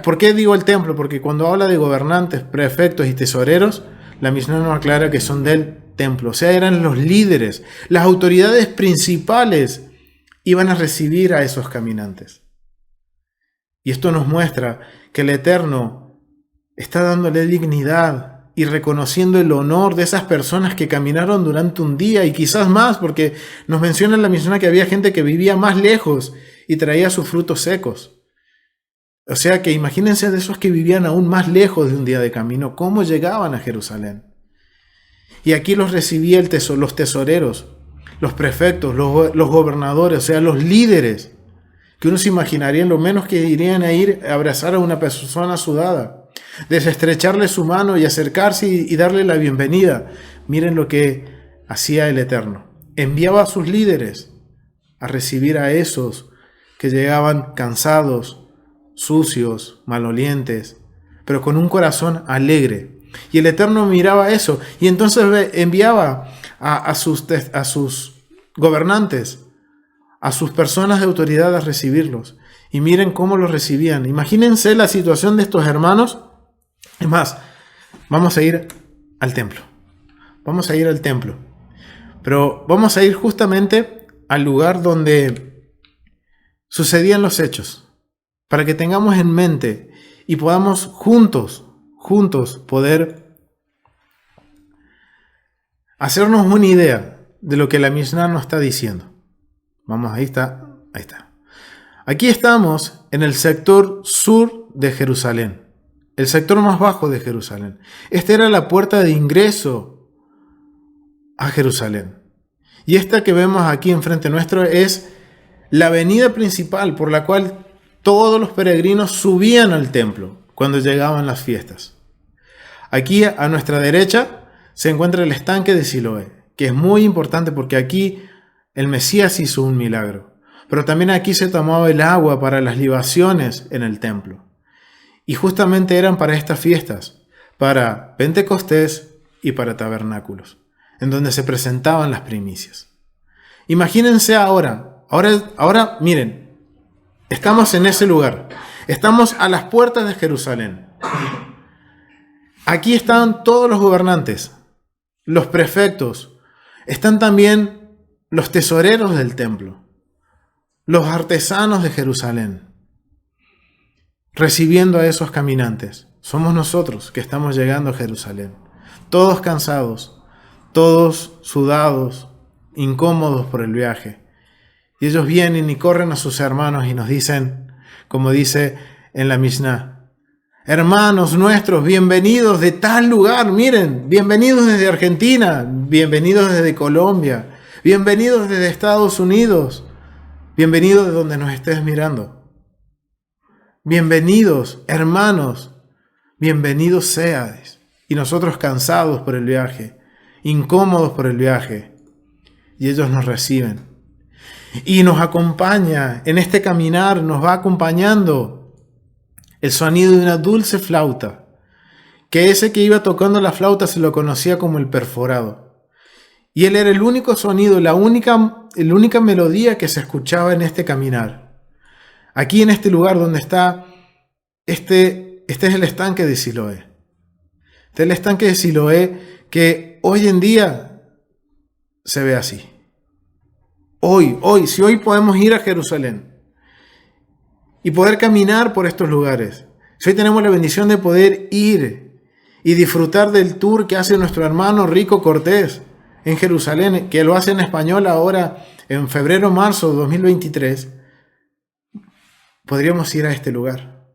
¿Por qué digo el templo? Porque cuando habla de gobernantes, prefectos y tesoreros, la Mishnah nos aclara que son del templo. O sea, eran los líderes, las autoridades principales iban a recibir a esos caminantes. Y esto nos muestra que el Eterno está dándole dignidad y reconociendo el honor de esas personas que caminaron durante un día y quizás más, porque nos menciona en la Mishnah que había gente que vivía más lejos y traía sus frutos secos. O sea que imagínense de esos que vivían aún más lejos de un día de camino, cómo llegaban a Jerusalén. Y aquí los recibía los tesoreros, los prefectos, los gobernadores, o sea, los líderes, que uno se imaginaría lo menos que irían a ir a abrazar a una persona sudada, desestrecharle su mano y acercarse y darle la bienvenida. Miren lo que hacía el Eterno. Enviaba a sus líderes a recibir a esos que llegaban cansados, sucios, malolientes, pero con un corazón alegre. Y el Eterno miraba eso y entonces enviaba a sus gobernantes, a sus personas de autoridad a recibirlos. Y miren cómo los recibían. Imagínense la situación de estos hermanos. Es más, vamos a ir al templo. Vamos a ir al templo. Pero vamos a ir justamente al lugar donde sucedían los hechos, para que tengamos en mente y podamos juntos poder hacernos una idea de lo que la Mishnah nos está diciendo. Vamos, ahí está. Aquí estamos en el sector sur de Jerusalén, el sector más bajo de Jerusalén. Esta era la puerta de ingreso a Jerusalén. Y esta que vemos aquí enfrente nuestro es la avenida principal por la cual todos los peregrinos subían al templo cuando llegaban las fiestas. Aquí a nuestra derecha se encuentra el estanque de Siloé, que es muy importante porque aquí el Mesías hizo un milagro. Pero también aquí se tomaba el agua para las libaciones en el templo. Y justamente eran para estas fiestas, para Pentecostés y para tabernáculos, en donde se presentaban las primicias. Imagínense ahora miren, estamos en ese lugar, estamos a las puertas de Jerusalén. Aquí están todos los gobernantes, los prefectos, están también los tesoreros del templo, los artesanos de Jerusalén, recibiendo a esos caminantes. Somos nosotros que estamos llegando a Jerusalén, todos cansados, todos sudados, incómodos por el viaje. Y ellos vienen y corren a sus hermanos y nos dicen, como dice en la Mishnah: hermanos nuestros, bienvenidos de tal lugar, miren, bienvenidos desde Argentina, bienvenidos desde Colombia, bienvenidos desde Estados Unidos, bienvenidos de donde nos estés mirando. Bienvenidos, hermanos, bienvenidos seáis. Y nosotros cansados por el viaje, incómodos por el viaje, y ellos nos reciben. Y nos acompaña, en este caminar nos va acompañando el sonido de una dulce flauta, que ese que iba tocando la flauta se lo conocía como el perforado. Y él era el único sonido, la única melodía que se escuchaba en este caminar. Aquí en este lugar donde está, este es el estanque de Siloé. Este es el estanque de Siloé que hoy en día se ve así. Si hoy podemos ir a Jerusalén y poder caminar por estos lugares, si hoy tenemos la bendición de poder ir y disfrutar del tour que hace nuestro hermano Rico Cortés en Jerusalén, que lo hace en español ahora en febrero-marzo de 2023, podríamos ir a este lugar.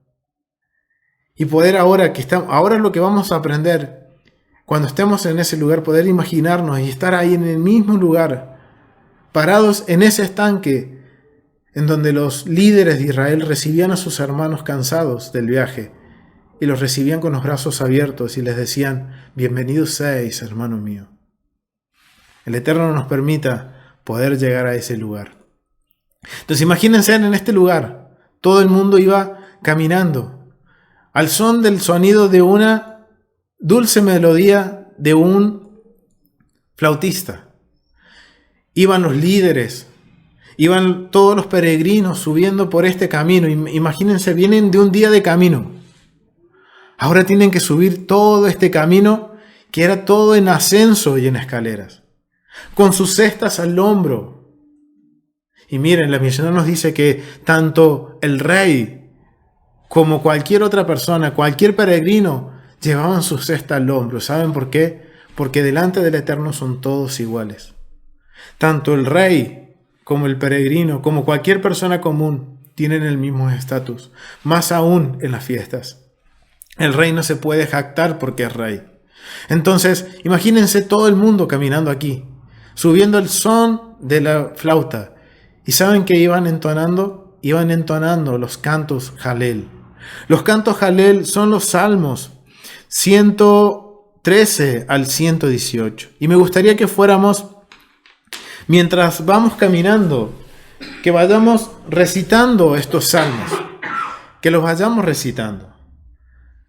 Y poder ahora lo que vamos a aprender, cuando estemos en ese lugar, poder imaginarnos y estar ahí en el mismo lugar, parados en ese estanque, en donde los líderes de Israel recibían a sus hermanos cansados del viaje, y los recibían con los brazos abiertos y les decían: bienvenidos seáis, hermano mío. El Eterno nos permita poder llegar a ese lugar. Entonces imagínense en este lugar, todo el mundo iba caminando al son del sonido de una dulce melodía de un flautista. Iban los líderes, iban todos los peregrinos subiendo por este camino. Imagínense, vienen de un día de camino. Ahora tienen que subir todo este camino que era todo en ascenso y en escaleras, con sus cestas al hombro. Y miren, la Mishnah nos dice que tanto el rey como cualquier otra persona, cualquier peregrino, llevaban su cesta al hombro. ¿Saben por qué? Porque delante del Eterno son todos iguales. Tanto el rey como el peregrino, como cualquier persona común, tienen el mismo estatus. Más aún en las fiestas. El rey no se puede jactar porque es rey. Entonces, imagínense todo el mundo caminando aquí, subiendo el son de la flauta. ¿Y saben qué iban entonando? Iban entonando los cantos Jalel. Los cantos Jalel son los salmos 113 al 118. Y me gustaría que fuéramos, mientras vamos caminando, que vayamos recitando estos salmos. Que los vayamos recitando.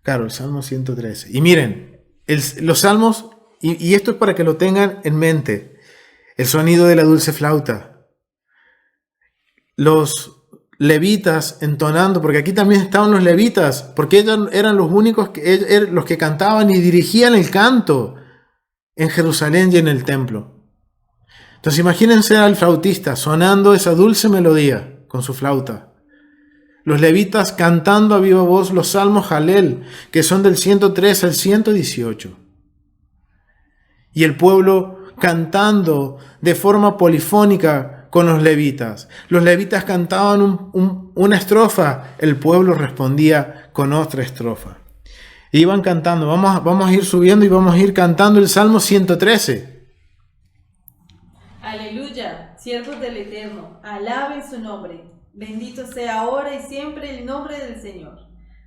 Claro, el Salmo 113. Y miren, los salmos, y esto es para que lo tengan en mente, el sonido de la dulce flauta, los levitas entonando, porque aquí también estaban los levitas, porque ellos eran los únicos, los que cantaban y dirigían el canto en Jerusalén y en el templo. Entonces imagínense al flautista sonando esa dulce melodía con su flauta. Los levitas cantando a viva voz los salmos Jalel, que son del 103 al 118. Y el pueblo cantando de forma polifónica con los levitas. Los levitas cantaban una estrofa, el pueblo respondía con otra estrofa. E iban cantando, vamos a ir subiendo y vamos a ir cantando el Salmo 113. Aleluya, siervos del Eterno, alaben su nombre. Bendito sea ahora y siempre el nombre del Señor.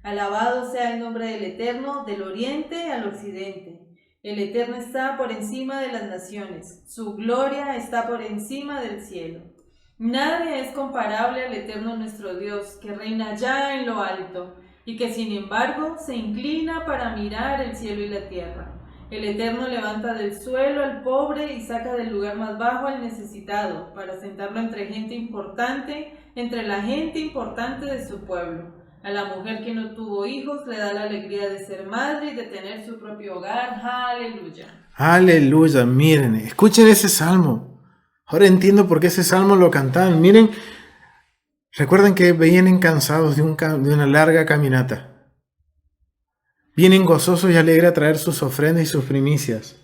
Alabado sea el nombre del Eterno, del oriente al occidente. El Eterno está por encima de las naciones, su gloria está por encima del cielo. Nadie es comparable al Eterno nuestro Dios, que reina ya en lo alto, y que sin embargo se inclina para mirar el cielo y la tierra. El Eterno levanta del suelo al pobre y saca del lugar más bajo al necesitado, para sentarlo entre gente importante, entre la gente importante de su pueblo. A la mujer que no tuvo hijos le da la alegría de ser madre y de tener su propio hogar. Aleluya. Aleluya, miren, escuchen ese salmo. Ahora entiendo por qué ese salmo lo cantaban. Miren, recuerden que vienen cansados de una larga caminata. Vienen gozosos y alegres a traer sus ofrendas y sus primicias.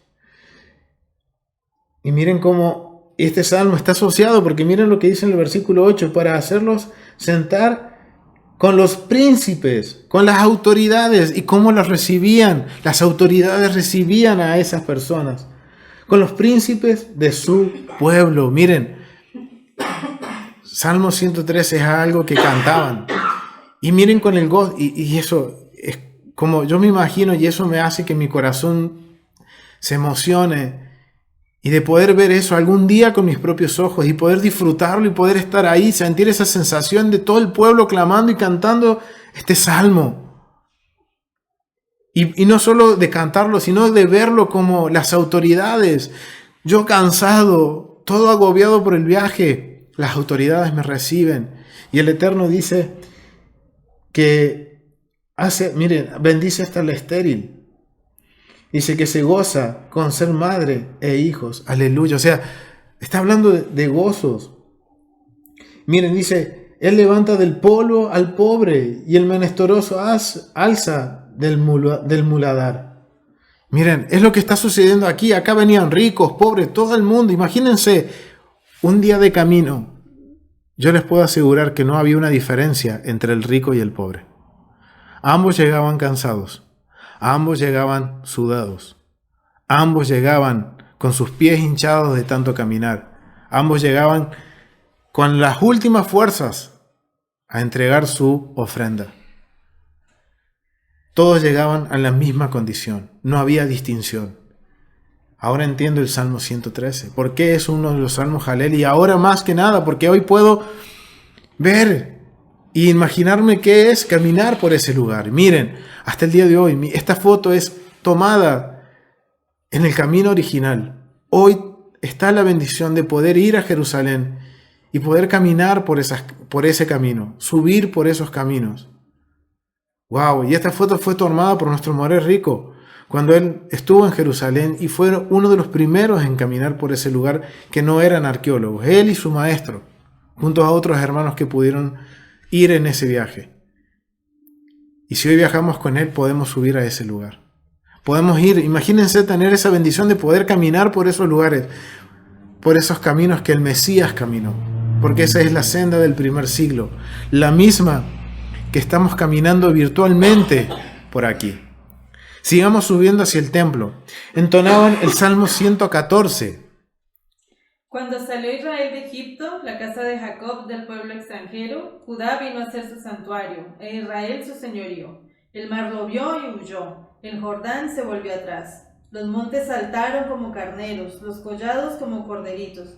Y miren cómo este salmo está asociado, porque miren lo que dice en el versículo 8, para hacerlos sentar con los príncipes, con las autoridades, y cómo las recibían. Las autoridades recibían a esas personas, con los príncipes de su pueblo. Miren, Salmo 113 es algo que cantaban. Y miren con el gozo, y eso es como yo me imagino, y eso me hace que mi corazón se emocione, y de poder ver eso algún día con mis propios ojos, y poder disfrutarlo, y poder estar ahí, sentir esa sensación de todo el pueblo clamando y cantando este salmo. Y no solo de cantarlo, sino de verlo como las autoridades. Yo cansado, todo agobiado por el viaje, las autoridades me reciben. Y el Eterno dice que miren, bendice hasta la estéril. Dice que se goza con ser madre e hijos. Aleluya. O sea, está hablando de gozos. Miren, dice, Él levanta del polvo al pobre y el menesteroso alza del muladar. Miren, es lo que está sucediendo aquí. Acá venían ricos, pobres, todo el mundo. Imagínense un día de camino. Yo les puedo asegurar que no había una diferencia entre el rico y el pobre. Ambos llegaban cansados, ambos llegaban sudados, ambos llegaban con sus pies hinchados de tanto caminar, ambos llegaban con las últimas fuerzas a entregar su ofrenda. Todos llegaban a la misma condición, no había distinción. Ahora entiendo el Salmo 113, por qué es uno de los salmos Jalel, y ahora más que nada, porque hoy puedo ver y imaginarme qué es caminar por ese lugar. Miren, hasta el día de hoy, esta foto es tomada en el camino original. Hoy está la bendición de poder ir a Jerusalén y poder caminar por ese camino, subir por esos caminos. ¡Wow! Y esta foto fue tomada por nuestro Moré Rico cuando él estuvo en Jerusalén y fue uno de los primeros en caminar por ese lugar que no eran arqueólogos. Él y su maestro, junto a otros hermanos que pudieron ir en ese viaje. Y si hoy viajamos con Él, podemos subir a ese lugar. Podemos ir, imagínense tener esa bendición de poder caminar por esos lugares, por esos caminos que el Mesías caminó. Porque esa es la senda del primer siglo, la misma que estamos caminando virtualmente por aquí. Sigamos subiendo hacia el templo. Entonaban el Salmo 114. Cuando salió Israel de Egipto, la casa de Jacob del pueblo extranjero, Judá vino a ser su santuario, e Israel su señorío. El mar lo vio y huyó, el Jordán se volvió atrás. Los montes saltaron como carneros, los collados como corderitos.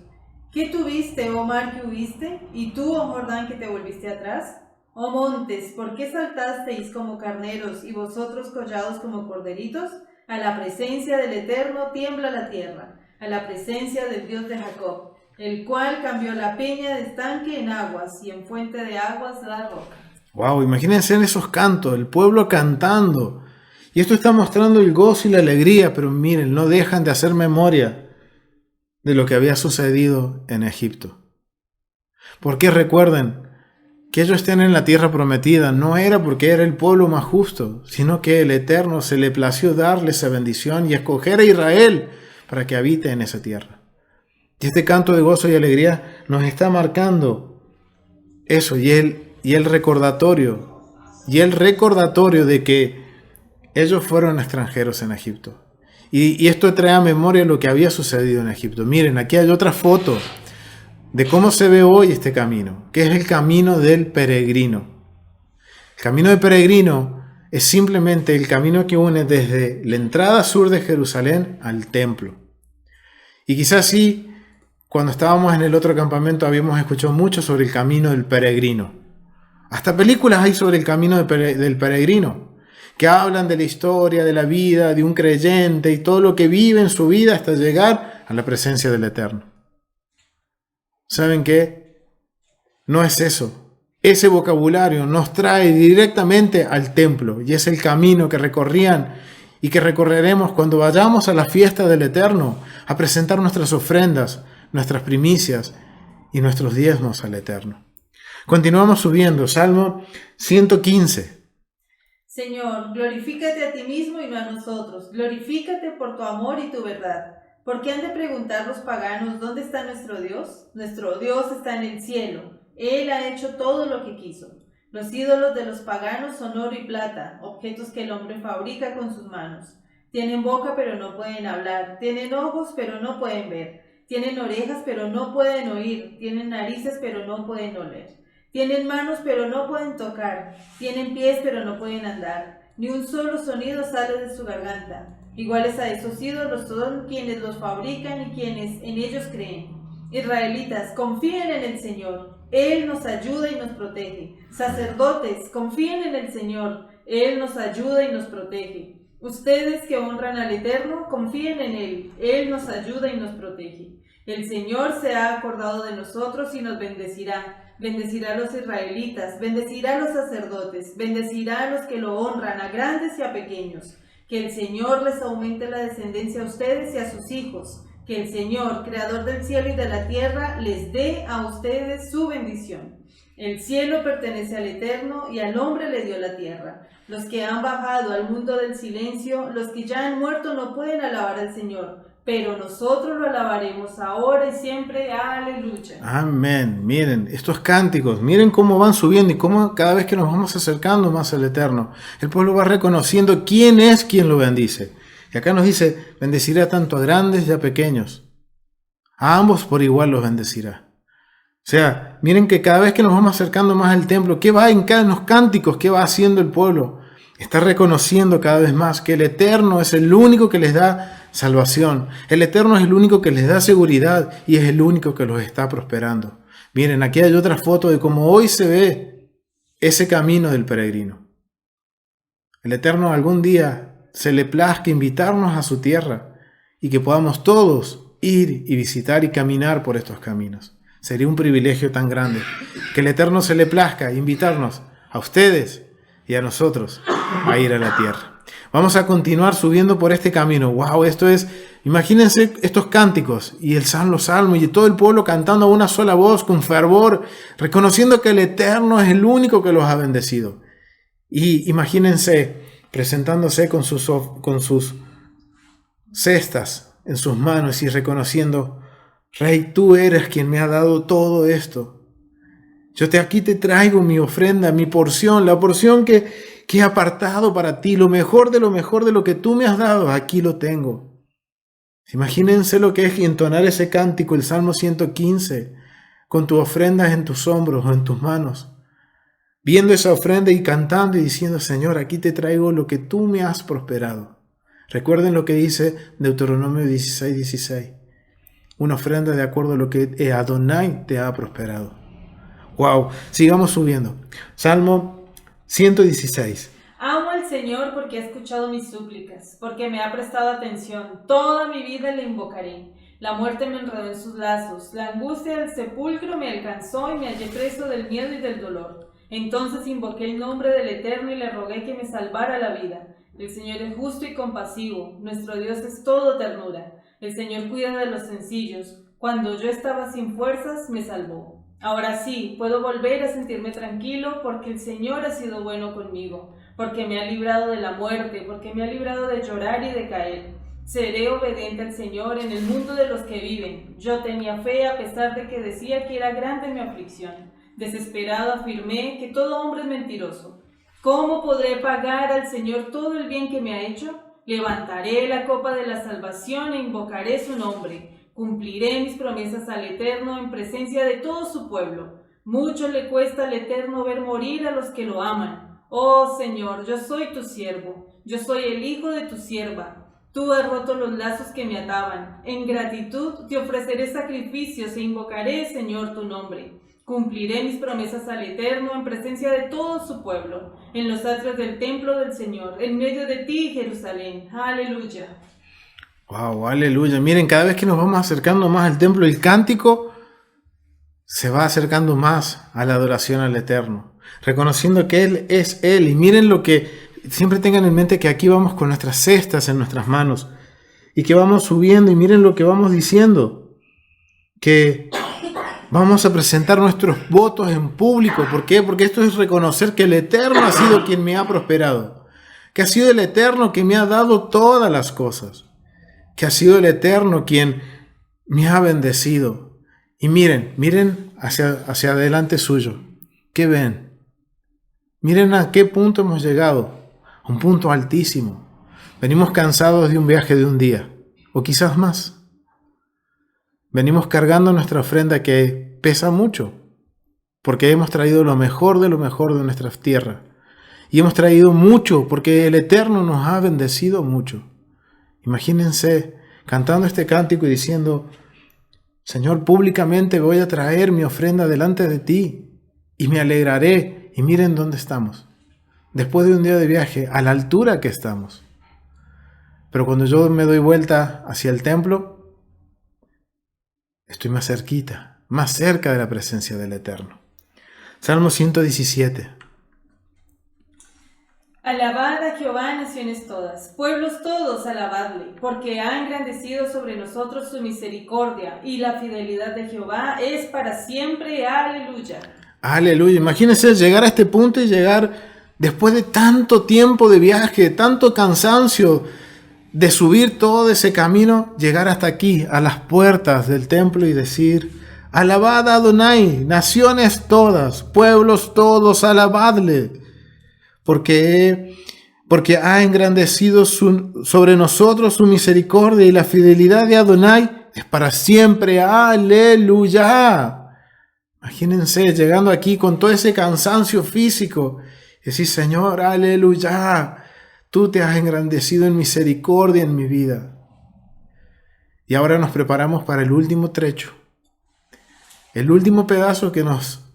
¿Qué tuviste, oh mar, que huiste? ¿Y tú, oh Jordán, que te volviste atrás? Oh montes, ¿por qué saltasteis como carneros y vosotros collados como corderitos? A la presencia del Eterno tiembla la tierra, a la presencia del Dios de Jacob, el cual cambió la peña de estanque en aguas y en fuente de aguas la roca. Wow, imagínense en esos cantos, el pueblo cantando. Y esto está mostrando el gozo y la alegría, pero miren, no dejan de hacer memoria de lo que había sucedido en Egipto. Porque recuerden, que ellos estén en la tierra prometida no era porque era el pueblo más justo, sino que el Eterno se le plació darle esa bendición y escoger a Israel para que habite en esa tierra. Y este canto de gozo y alegría nos está marcando eso y el recordatorio de que ellos fueron extranjeros en Egipto. Y esto trae a memoria lo que había sucedido en Egipto. Miren, aquí hay otra foto de cómo se ve hoy este camino, que es el camino del peregrino. El camino del peregrino es simplemente el camino que une desde la entrada sur de Jerusalén al templo. Y quizás sí, cuando estábamos en el otro campamento habíamos escuchado mucho sobre el camino del peregrino. Hasta películas hay sobre el camino del peregrino, que hablan de la historia, de la vida, de un creyente y todo lo que vive en su vida hasta llegar a la presencia del Eterno. ¿Saben qué? No es eso. Ese vocabulario nos trae directamente al templo y es el camino que recorrían y que recorreremos cuando vayamos a la fiesta del Eterno a presentar nuestras ofrendas, nuestras primicias y nuestros diezmos al Eterno. Continuamos subiendo, Salmo 115. Señor, glorifícate a ti mismo y no a nosotros. Glorifícate por tu amor y tu verdad. ¿Por qué han de preguntar los paganos dónde está nuestro Dios? Nuestro Dios está en el cielo. Él ha hecho todo lo que quiso. Los ídolos de los paganos son oro y plata, objetos que el hombre fabrica con sus manos. Tienen boca pero no pueden hablar, tienen ojos pero no pueden ver, tienen orejas pero no pueden oír, tienen narices pero no pueden oler. Tienen manos pero no pueden tocar, tienen pies pero no pueden andar, ni un solo sonido sale de su garganta. Iguales a esos ídolos son quienes los fabrican y quienes en ellos creen. Israelitas, confíen en el Señor, Él nos ayuda y nos protege. Sacerdotes, confíen en el Señor, Él nos ayuda y nos protege. Ustedes que honran al Eterno, confíen en Él, Él nos ayuda y nos protege. El Señor se ha acordado de nosotros y nos bendecirá. Bendecirá a los israelitas, bendecirá a los sacerdotes, bendecirá a los que lo honran, a grandes y a pequeños. Que el Señor les aumente la descendencia a ustedes y a sus hijos. Que el Señor, creador del cielo y de la tierra, les dé a ustedes su bendición. El cielo pertenece al Eterno y al hombre le dio la tierra. Los que han bajado al mundo del silencio, los que ya han muerto no pueden alabar al Señor, pero nosotros lo alabaremos ahora y siempre. Aleluya. Amén. Miren, estos cánticos, miren cómo van subiendo y cómo cada vez que nos vamos acercando más al Eterno, el pueblo va reconociendo quién es quien lo bendice. Y acá nos dice, bendecirá tanto a grandes y a pequeños. A ambos por igual los bendecirá. O sea, miren que cada vez que nos vamos acercando más al templo, ¿qué va en los cánticos? ¿Qué va haciendo el pueblo? Está reconociendo cada vez más que el Eterno es el único que les da salvación. El Eterno es el único que les da seguridad y es el único que los está prosperando. Miren, aquí hay otra foto de cómo hoy se ve ese camino del peregrino. El Eterno algún día se le plazca invitarnos a su tierra y que podamos todos ir y visitar y caminar por estos caminos. Sería un privilegio tan grande que el Eterno se le plazca invitarnos a ustedes y a nosotros a ir a la tierra. Vamos a continuar subiendo por este camino. ¡Wow! Esto es, imagínense estos cánticos y los salmos y todo el pueblo cantando a una sola voz con fervor, reconociendo que el Eterno es el único que los ha bendecido. Y imagínense presentándose con sus cestas en sus manos y reconociendo: Rey, tú eres quien me ha dado todo esto. Aquí te traigo mi ofrenda, mi porción, la porción que he apartado para ti, lo mejor de lo que tú me has dado, aquí lo tengo. Imagínense lo que es entonar ese cántico, el Salmo 115, con tu ofrenda en tus hombros o en tus manos, viendo esa ofrenda y cantando y diciendo: Señor, aquí te traigo lo que tú me has prosperado. Recuerden lo que dice Deuteronomio 16:16. Una ofrenda de acuerdo a lo que Adonai te ha prosperado. ¡Wow! Sigamos subiendo. Salmo 116. Amo al Señor porque ha escuchado mis súplicas, porque me ha prestado atención. Toda mi vida le invocaré. La muerte me enredó en sus lazos. La angustia del sepulcro me alcanzó y me hallé preso del miedo y del dolor. Entonces invoqué el nombre del Eterno y le rogué que me salvara la vida. El Señor es justo y compasivo. Nuestro Dios es todo ternura. El Señor cuida de los sencillos. Cuando yo estaba sin fuerzas, me salvó. Ahora sí, puedo volver a sentirme tranquilo porque el Señor ha sido bueno conmigo, porque me ha librado de la muerte, porque me ha librado de llorar y de caer. Seré obediente al Señor en el mundo de los que viven. Yo tenía fe a pesar de que decía que era grande mi aflicción. Desesperado afirmé que todo hombre es mentiroso. ¿Cómo podré pagar al Señor todo el bien que me ha hecho? Levantaré la copa de la salvación e invocaré su nombre. Cumpliré mis promesas al Eterno en presencia de todo su pueblo. Mucho le cuesta al Eterno ver morir a los que lo aman. Oh Señor, yo soy tu siervo, yo soy el hijo de tu sierva. Tú has roto los lazos que me ataban. En gratitud te ofreceré sacrificios e invocaré, Señor, tu nombre. Cumpliré mis promesas al Eterno en presencia de todo su pueblo, en los atrios del templo del Señor, en medio de ti, Jerusalén. Aleluya. Wow, aleluya. Miren, cada vez que nos vamos acercando más al templo, el cántico se va acercando más a la adoración al Eterno, reconociendo que Él es Él. Y miren lo que, siempre tengan en mente que aquí vamos con nuestras cestas en nuestras manos y que vamos subiendo, y miren lo que vamos diciendo, que vamos a presentar nuestros votos en público. ¿Por qué? Porque esto es reconocer que el Eterno ha sido quien me ha prosperado, que ha sido el Eterno quien me ha dado todas las cosas, que ha sido el Eterno quien me ha bendecido. Y miren hacia adelante suyo. ¿Qué ven? Miren a qué punto hemos llegado, a un punto altísimo. Venimos cansados de un viaje de un día, o quizás más. Venimos cargando nuestra ofrenda que pesa mucho, porque hemos traído lo mejor de nuestra tierra. Y hemos traído mucho, porque el Eterno nos ha bendecido mucho. Imagínense cantando este cántico y diciendo: Señor, públicamente voy a traer mi ofrenda delante de ti y me alegraré. Y miren dónde estamos, después de un día de viaje, a la altura que estamos. Pero cuando yo me doy vuelta hacia el templo, estoy más cerquita, más cerca de la presencia del Eterno. Salmo 117. Alabad a Jehová, naciones todas, pueblos todos, alabadle, porque ha engrandecido sobre nosotros su misericordia, y la fidelidad de Jehová es para siempre. Aleluya. Aleluya. Imagínense llegar a este punto y llegar después de tanto tiempo de viaje, tanto cansancio, de subir todo ese camino, llegar hasta aquí, a las puertas del templo y decir: alabad a Adonai, naciones todas, pueblos todos, alabadle. Porque ha engrandecido sobre nosotros su misericordia, y la fidelidad de Adonai es para siempre. Aleluya. Imagínense llegando aquí con todo ese cansancio físico y decir: Señor, aleluya, tú te has engrandecido en misericordia en mi vida. Y ahora nos preparamos para el último trecho, el último pedazo que nos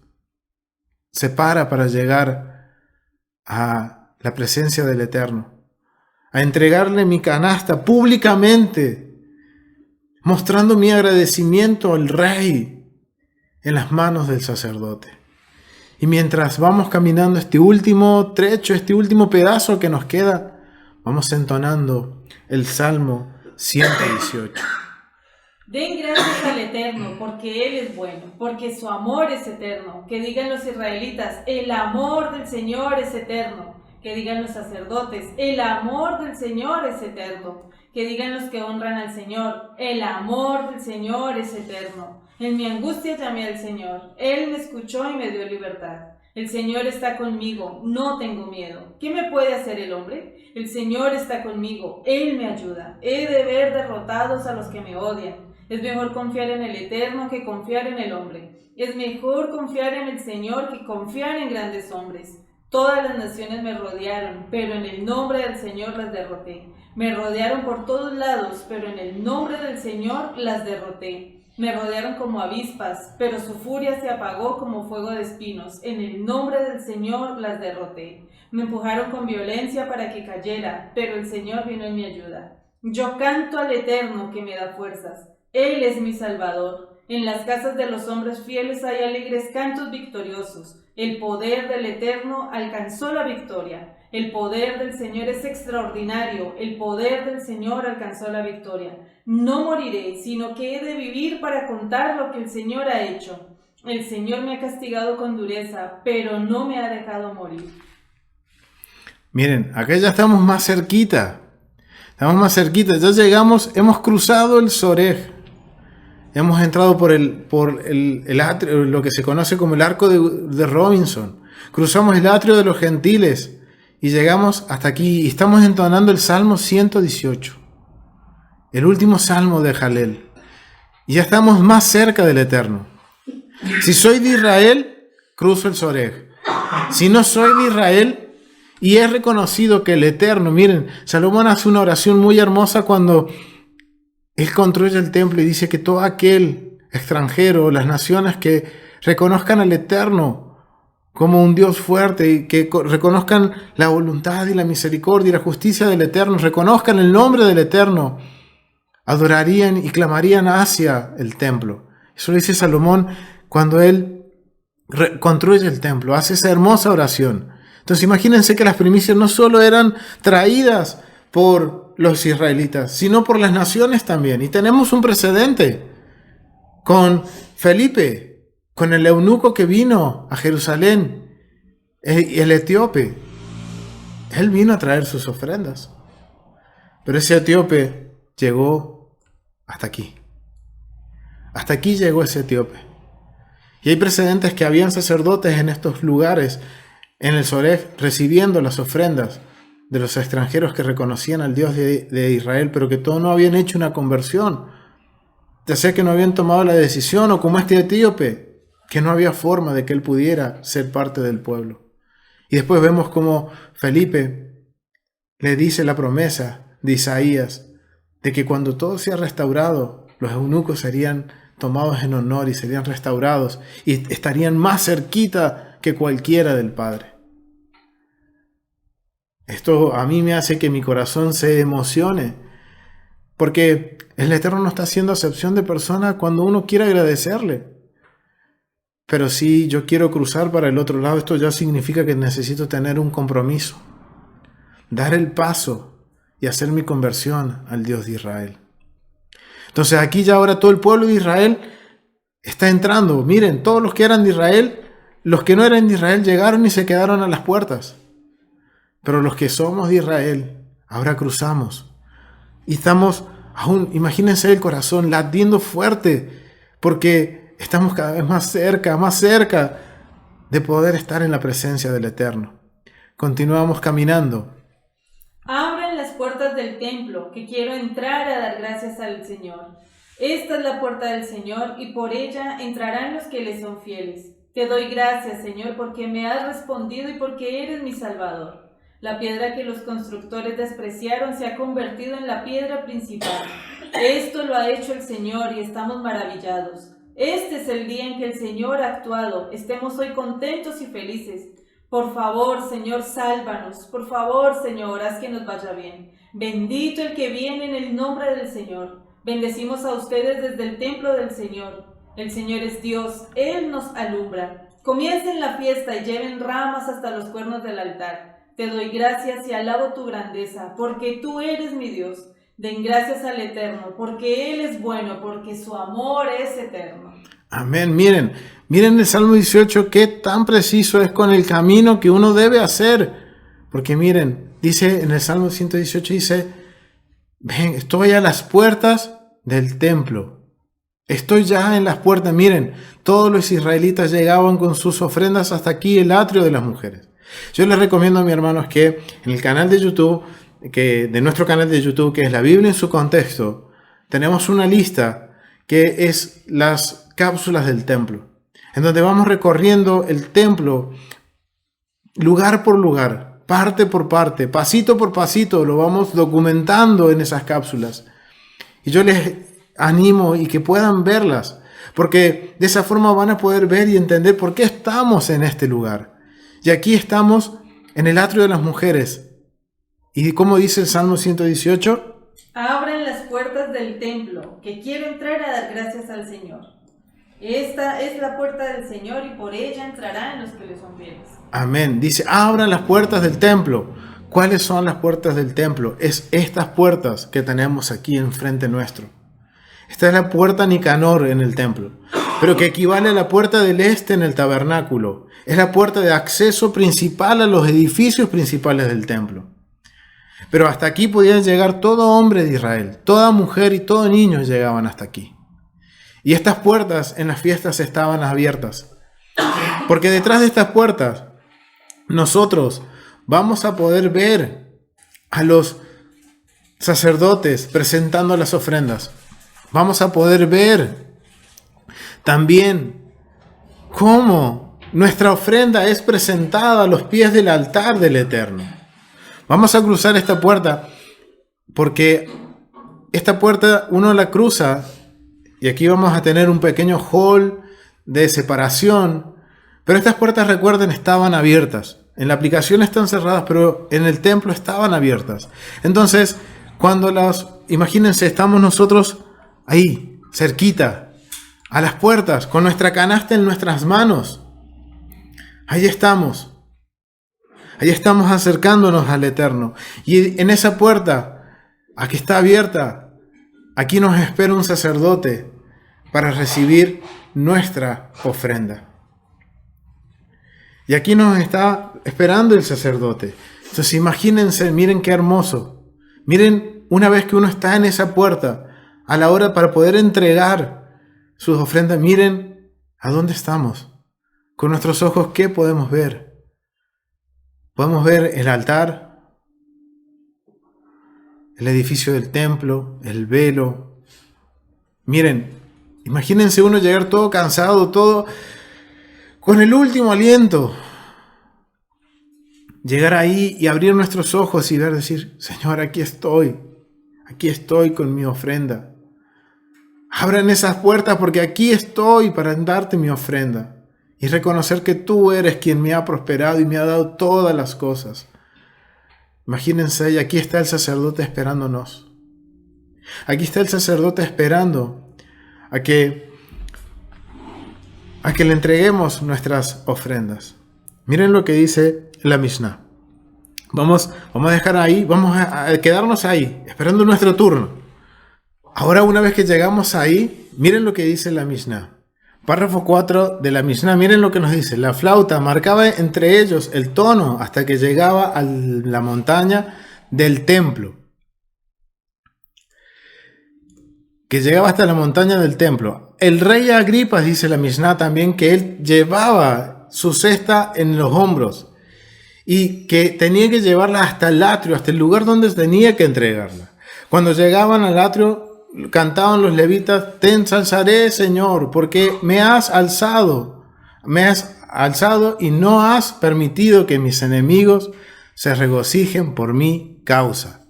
separa para llegar a la presencia del Eterno, a entregarle mi canasta públicamente, mostrando mi agradecimiento al Rey en las manos del sacerdote. Y mientras vamos caminando este último trecho, este último pedazo que nos queda, vamos entonando el Salmo 118. Den gracias al Eterno, porque Él es bueno, porque su amor es eterno. Que digan los israelitas: el amor del Señor es eterno. Que digan los sacerdotes: el amor del Señor es eterno. Que digan los que honran al Señor: el amor del Señor es eterno. En mi angustia llamé al Señor, Él me escuchó y me dio libertad. El Señor está conmigo, no tengo miedo. ¿Qué me puede hacer el hombre? El Señor está conmigo, Él me ayuda. He de ver derrotados a los que me odian. Es mejor confiar en el Eterno que confiar en el hombre. Es mejor confiar en el Señor que confiar en grandes hombres. Todas las naciones me rodearon, pero en el nombre del Señor las derroté. Me rodearon por todos lados, pero en el nombre del Señor las derroté. Me rodearon como avispas, pero su furia se apagó como fuego de espinos. En el nombre del Señor las derroté. Me empujaron con violencia para que cayera, pero el Señor vino en mi ayuda. Yo canto al Eterno que me da fuerzas. Él es mi Salvador. En las casas de los hombres fieles hay alegres cantos victoriosos. El poder del Eterno alcanzó la victoria. El poder del Señor es extraordinario, el poder del Señor alcanzó la victoria. No moriré, sino que he de vivir para contar lo que el Señor ha hecho. El Señor me ha castigado con dureza, pero no me ha dejado morir. Miren, acá ya estamos más cerquita. Estamos más cerquita. Ya llegamos, hemos cruzado el Soreg. Hemos entrado por el atrio, lo que se conoce como el arco de Robinson. Cruzamos el atrio de los gentiles y llegamos hasta aquí. Y estamos entonando el Salmo 118. El último salmo de Jalel. Y ya estamos más cerca del Eterno. Si soy de Israel, cruzo el Soreg. Si no soy de Israel, y es reconocido que el Eterno, miren, Salomón hace una oración muy hermosa cuando él construye el templo y dice que todo aquel extranjero, las naciones que reconozcan al Eterno como un Dios fuerte y que reconozcan la voluntad y la misericordia y la justicia del Eterno, reconozcan el nombre del Eterno, adorarían y clamarían hacia el templo. Eso lo dice Salomón cuando él construye el templo, hace esa hermosa oración. Entonces imagínense que las primicias no solo eran traídas por los israelitas, sino por las naciones también. Y tenemos un precedente con Felipe, con el eunuco que vino a Jerusalén, el etíope. Él vino a traer sus ofrendas. Pero ese etíope llegó hasta aquí. Hasta aquí llegó ese etíope. Y hay precedentes que habían sacerdotes en estos lugares, en el Soreg, recibiendo las ofrendas de los extranjeros que reconocían al Dios de Israel, pero que todos no habían hecho una conversión, ya sea que no habían tomado la decisión, o como este etíope, que no había forma de que él pudiera ser parte del pueblo. Y después vemos cómo Felipe le dice la promesa de Isaías, de que cuando todo sea restaurado, los eunucos serían tomados en honor y serían restaurados, y estarían más cerquita que cualquiera del Padre. Esto a mí me hace que mi corazón se emocione, porque el Eterno no está haciendo acepción de persona cuando uno quiere agradecerle. Pero si yo quiero cruzar para el otro lado, esto ya significa que necesito tener un compromiso, dar el paso y hacer mi conversión al Dios de Israel. Entonces aquí ya ahora todo el pueblo de Israel está entrando. Miren, todos los que eran de Israel, los que no eran de Israel llegaron y se quedaron a las puertas. Pero los que somos de Israel, ahora cruzamos. Y estamos aún, imagínense el corazón latiendo fuerte, porque estamos cada vez más cerca de poder estar en la presencia del Eterno. Continuamos caminando. Abren las puertas del templo, que quiero entrar a dar gracias al Señor. Esta es la puerta del Señor, y por ella entrarán los que le son fieles. Te doy gracias, Señor, porque me has respondido y porque eres mi Salvador. La piedra que los constructores despreciaron se ha convertido en la piedra principal. Esto lo ha hecho el Señor y estamos maravillados. Este es el día en que el Señor ha actuado. Estemos hoy contentos y felices. Por favor, Señor, sálvanos. Por favor, Señor, haz que nos vaya bien. Bendito el que viene en el nombre del Señor. Bendecimos a ustedes desde el templo del Señor. El Señor es Dios, Él nos alumbra. Comiencen la fiesta y lleven ramas hasta los cuernos del altar. Te doy gracias y alabo tu grandeza, porque tú eres mi Dios. Den gracias al Eterno, porque Él es bueno, porque su amor es eterno. Amén. Miren el Salmo 18, qué tan preciso es con el camino que uno debe hacer. Porque miren, dice en el Salmo 118, dice, ven, estoy a las puertas del templo. Estoy ya en las puertas. Miren, todos los israelitas llegaban con sus ofrendas hasta aquí, el atrio de las mujeres. Yo les recomiendo a mis hermanos que en el canal de YouTube, de nuestro canal de YouTube, que es la Biblia en su contexto, tenemos una lista que es las cápsulas del templo, en donde vamos recorriendo el templo lugar por lugar, parte por parte, pasito por pasito, lo vamos documentando en esas cápsulas. Y yo les animo y que puedan verlas, porque de esa forma van a poder ver y entender por qué estamos en este lugar. Y aquí estamos en el atrio de las mujeres. ¿Y cómo dice el Salmo 118? Abran las puertas del templo, que quiero entrar a dar gracias al Señor. Esta es la puerta del Señor y por ella entrarán los que le son fieles. Amén. Dice, abran las puertas del templo. ¿Cuáles son las puertas del templo? Es estas puertas que tenemos aquí enfrente nuestro. Esta es la puerta Nicanor en el templo, pero que equivale a la puerta del este en el tabernáculo. Es la puerta de acceso principal a los edificios principales del templo. Pero hasta aquí podían llegar todo hombre de Israel, toda mujer y todo niño llegaban hasta aquí. Y estas puertas en las fiestas estaban abiertas, porque detrás de estas puertas nosotros vamos a poder ver a los sacerdotes presentando las ofrendas. Vamos a poder ver también cómo nuestra ofrenda es presentada a los pies del altar del Eterno. Vamos a cruzar esta puerta porque esta puerta uno la cruza y aquí vamos a tener un pequeño hall de separación. Pero estas puertas, recuerden, estaban abiertas. En la aplicación están cerradas, pero en el templo estaban abiertas. Entonces, imagínense, estamos nosotros ahí, cerquita, a las puertas, con nuestra canasta en nuestras manos. Ahí estamos. Ahí estamos acercándonos al Eterno. Y en esa puerta, aquí está abierta, aquí nos espera un sacerdote para recibir nuestra ofrenda. Y aquí nos está esperando el sacerdote. Entonces imagínense, miren qué hermoso. Miren, una vez que uno está en esa puerta, a la hora para poder entregar sus ofrendas, miren a dónde estamos. Con nuestros ojos, ¿qué podemos ver? Podemos ver el altar, el edificio del templo, el velo. Miren, imagínense uno llegar todo cansado, todo con el último aliento. Llegar ahí y abrir nuestros ojos y decir, Señor, aquí estoy con mi ofrenda. Abran esas puertas porque aquí estoy para darte mi ofrenda. Y reconocer que tú eres quien me ha prosperado y me ha dado todas las cosas. Imagínense, y aquí está el sacerdote esperándonos. Aquí está el sacerdote esperando a que le entreguemos nuestras ofrendas. Miren lo que dice la Mishnah. Vamos a dejar ahí, vamos a quedarnos ahí, esperando nuestro turno. Ahora, una vez que llegamos ahí, miren lo que dice la Mishnah. Párrafo 4 de la Mishnah, miren lo que nos dice. La flauta marcaba entre ellos el tono hasta que llegaba a la montaña del templo. Que llegaba hasta la montaña del templo. El rey Agripa, dice la Mishnah también, que él llevaba su cesta en los hombros y que tenía que llevarla hasta el atrio, hasta el lugar donde tenía que entregarla. Cuando llegaban al atrio, cantaban los levitas, te ensalzaré, Señor, porque me has alzado y no has permitido que mis enemigos se regocijen por mi causa.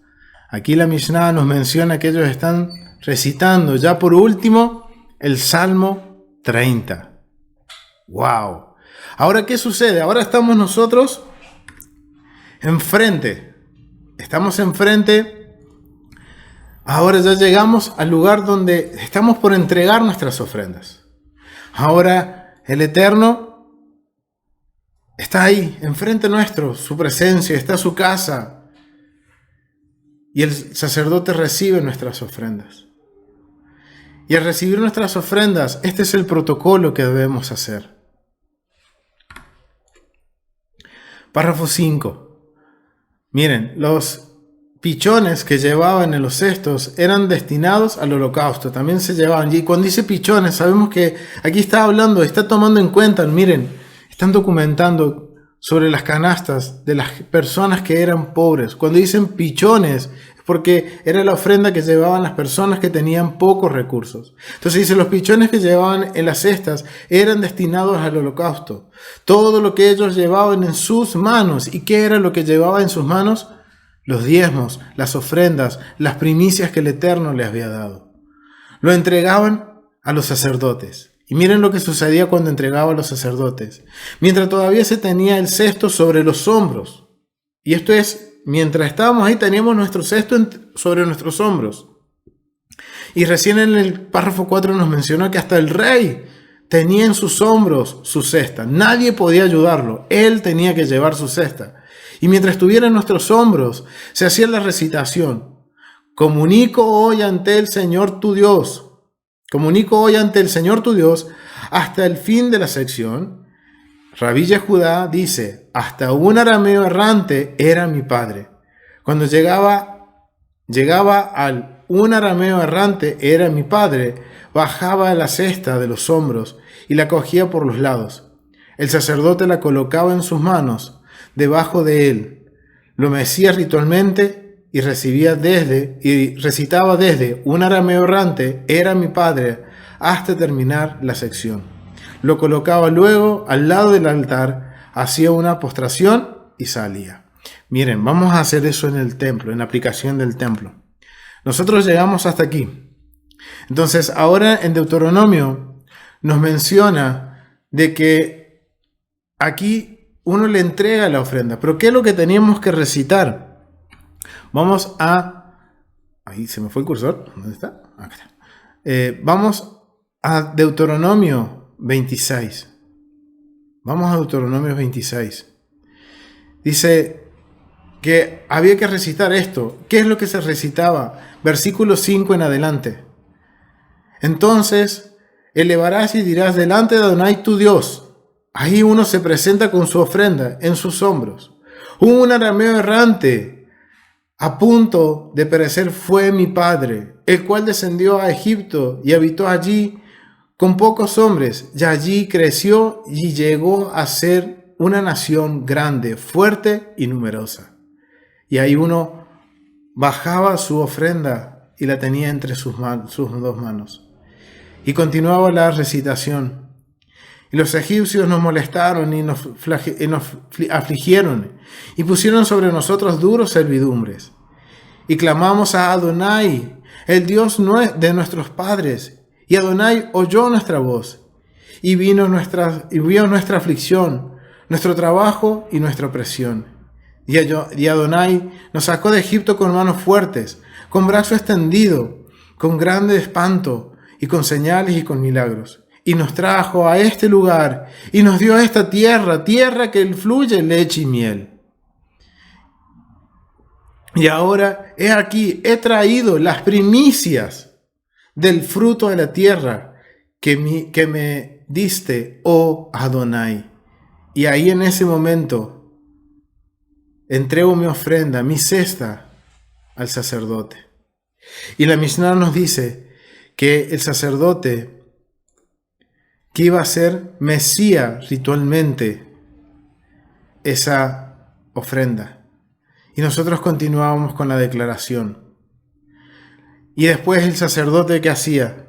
Aquí la Mishnah nos menciona que ellos están recitando ya por último el Salmo 30. ¡Wow! Ahora, ¿qué sucede? Ahora estamos nosotros enfrente. Estamos enfrente. Ahora ya llegamos al lugar donde estamos por entregar nuestras ofrendas. Ahora el Eterno está ahí, enfrente nuestro, su presencia, está su casa. Y el sacerdote recibe nuestras ofrendas. Y al recibir nuestras ofrendas, este es el protocolo que debemos hacer. Párrafo 5. Miren, los pichones que llevaban en los cestos eran destinados al holocausto, también se llevaban. Y cuando dice pichones, sabemos que aquí está hablando, está tomando en cuenta, miren, están documentando sobre las canastas de las personas que eran pobres. Cuando dicen pichones, es porque era la ofrenda que llevaban las personas que tenían pocos recursos. Entonces dice, los pichones que llevaban en las cestas eran destinados al holocausto. Todo lo que ellos llevaban en sus manos. ¿Y qué era lo que llevaba en sus manos? Los diezmos, las ofrendas, las primicias que el Eterno les había dado. Lo entregaban a los sacerdotes. Y miren lo que sucedía cuando entregaba a los sacerdotes. Mientras todavía se tenía el cesto sobre los hombros. Y esto es, mientras estábamos ahí teníamos nuestro cesto sobre nuestros hombros. Y recién en el párrafo 4 nos mencionó que hasta el rey tenía en sus hombros su cesta. Nadie podía ayudarlo. Él tenía que llevar su cesta. Y mientras estuviera en nuestros hombros, se hacía la recitación. Comunico hoy ante el Señor tu Dios. Comunico hoy ante el Señor tu Dios hasta el fin de la sección. Rabí Yehudá dice, hasta un arameo errante era mi padre. Cuando llegaba al un arameo errante era mi padre, bajaba la cesta de los hombros y la cogía por los lados. El sacerdote la colocaba en sus manos, debajo de él. Lo mecía ritualmente y recitaba desde un arameo errante era mi padre hasta terminar la sección. Lo colocaba luego al lado del altar, hacía una postración y salía. Miren, vamos a hacer eso en el templo, en la aplicación del templo. Nosotros llegamos hasta aquí. Entonces, ahora en Deuteronomio nos menciona de que aquí uno le entrega la ofrenda. Pero ¿qué es lo que teníamos que recitar? Vamos a... Ahí se me fue el cursor. ¿Dónde está? Acá está. Vamos a Deuteronomio 26. Vamos a Deuteronomio 26. Dice que había que recitar esto. ¿Qué es lo que se recitaba? Versículo 5 en adelante. Entonces elevarás y dirás delante de Adonai tu Dios. Ahí uno se presenta con su ofrenda en sus hombros. Un arameo errante a punto de perecer fue mi padre, el cual descendió a Egipto y habitó allí con pocos hombres, y allí creció y llegó a ser una nación grande, fuerte y numerosa. Y ahí uno bajaba su ofrenda y la tenía entre sus dos manos. Y continuaba la recitación. Y los egipcios nos molestaron y nos afligieron y pusieron sobre nosotros duros servidumbres. Y clamamos a Adonai, el Dios de nuestros padres, y Adonai oyó nuestra voz y vio nuestra aflicción, nuestro trabajo y nuestra opresión. Y Adonai nos sacó de Egipto con manos fuertes, con brazo extendido, con grande espanto y con señales y con milagros. Y nos trajo a este lugar y nos dio esta tierra que fluye leche y miel. Y ahora he aquí, he traído las primicias del fruto de la tierra que me diste, oh Adonai. Y ahí en ese momento entrego mi ofrenda, mi cesta, al sacerdote. Y la Mishnah nos dice que el sacerdote que iba a ser Mesía ritualmente esa ofrenda. Y nosotros continuábamos con la declaración. Y después el sacerdote, ¿qué hacía?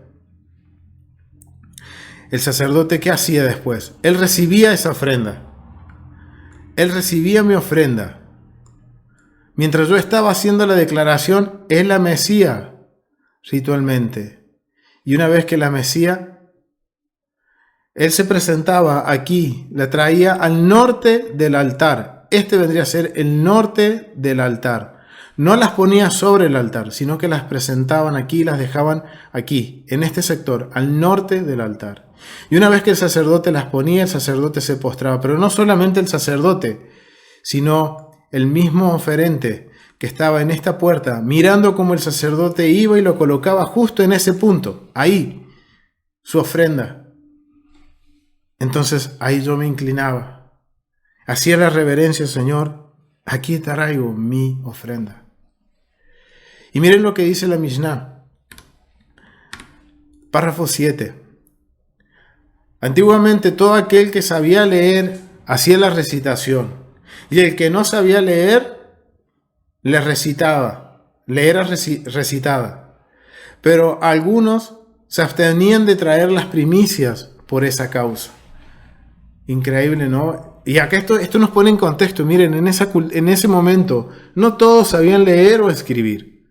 El sacerdote, ¿qué hacía después? Él recibía esa ofrenda. Él recibía mi ofrenda. Mientras yo estaba haciendo la declaración, él la mecía ritualmente. Y una vez que la mecía, él se presentaba aquí, la traía al norte del altar. Este vendría a ser el norte del altar. No las ponía sobre el altar, sino que las presentaban aquí, las dejaban aquí, en este sector, al norte del altar. Y una vez que el sacerdote las ponía, el sacerdote se postraba. Pero no solamente el sacerdote, sino el mismo oferente que estaba en esta puerta, mirando cómo el sacerdote iba y lo colocaba justo en ese punto, ahí, su ofrenda. Entonces ahí yo me inclinaba, hacía la reverencia, Señor, aquí traigo mi ofrenda. Y miren lo que dice la Mishnah, párrafo 7. Antiguamente todo aquel que sabía leer hacía la recitación, y el que no sabía leer, le recitaba, le era recitada. Pero algunos se abstenían de traer las primicias por esa causa. Increíble, ¿no? Y acá esto nos pone en contexto. Miren, en ese momento no todos sabían leer o escribir.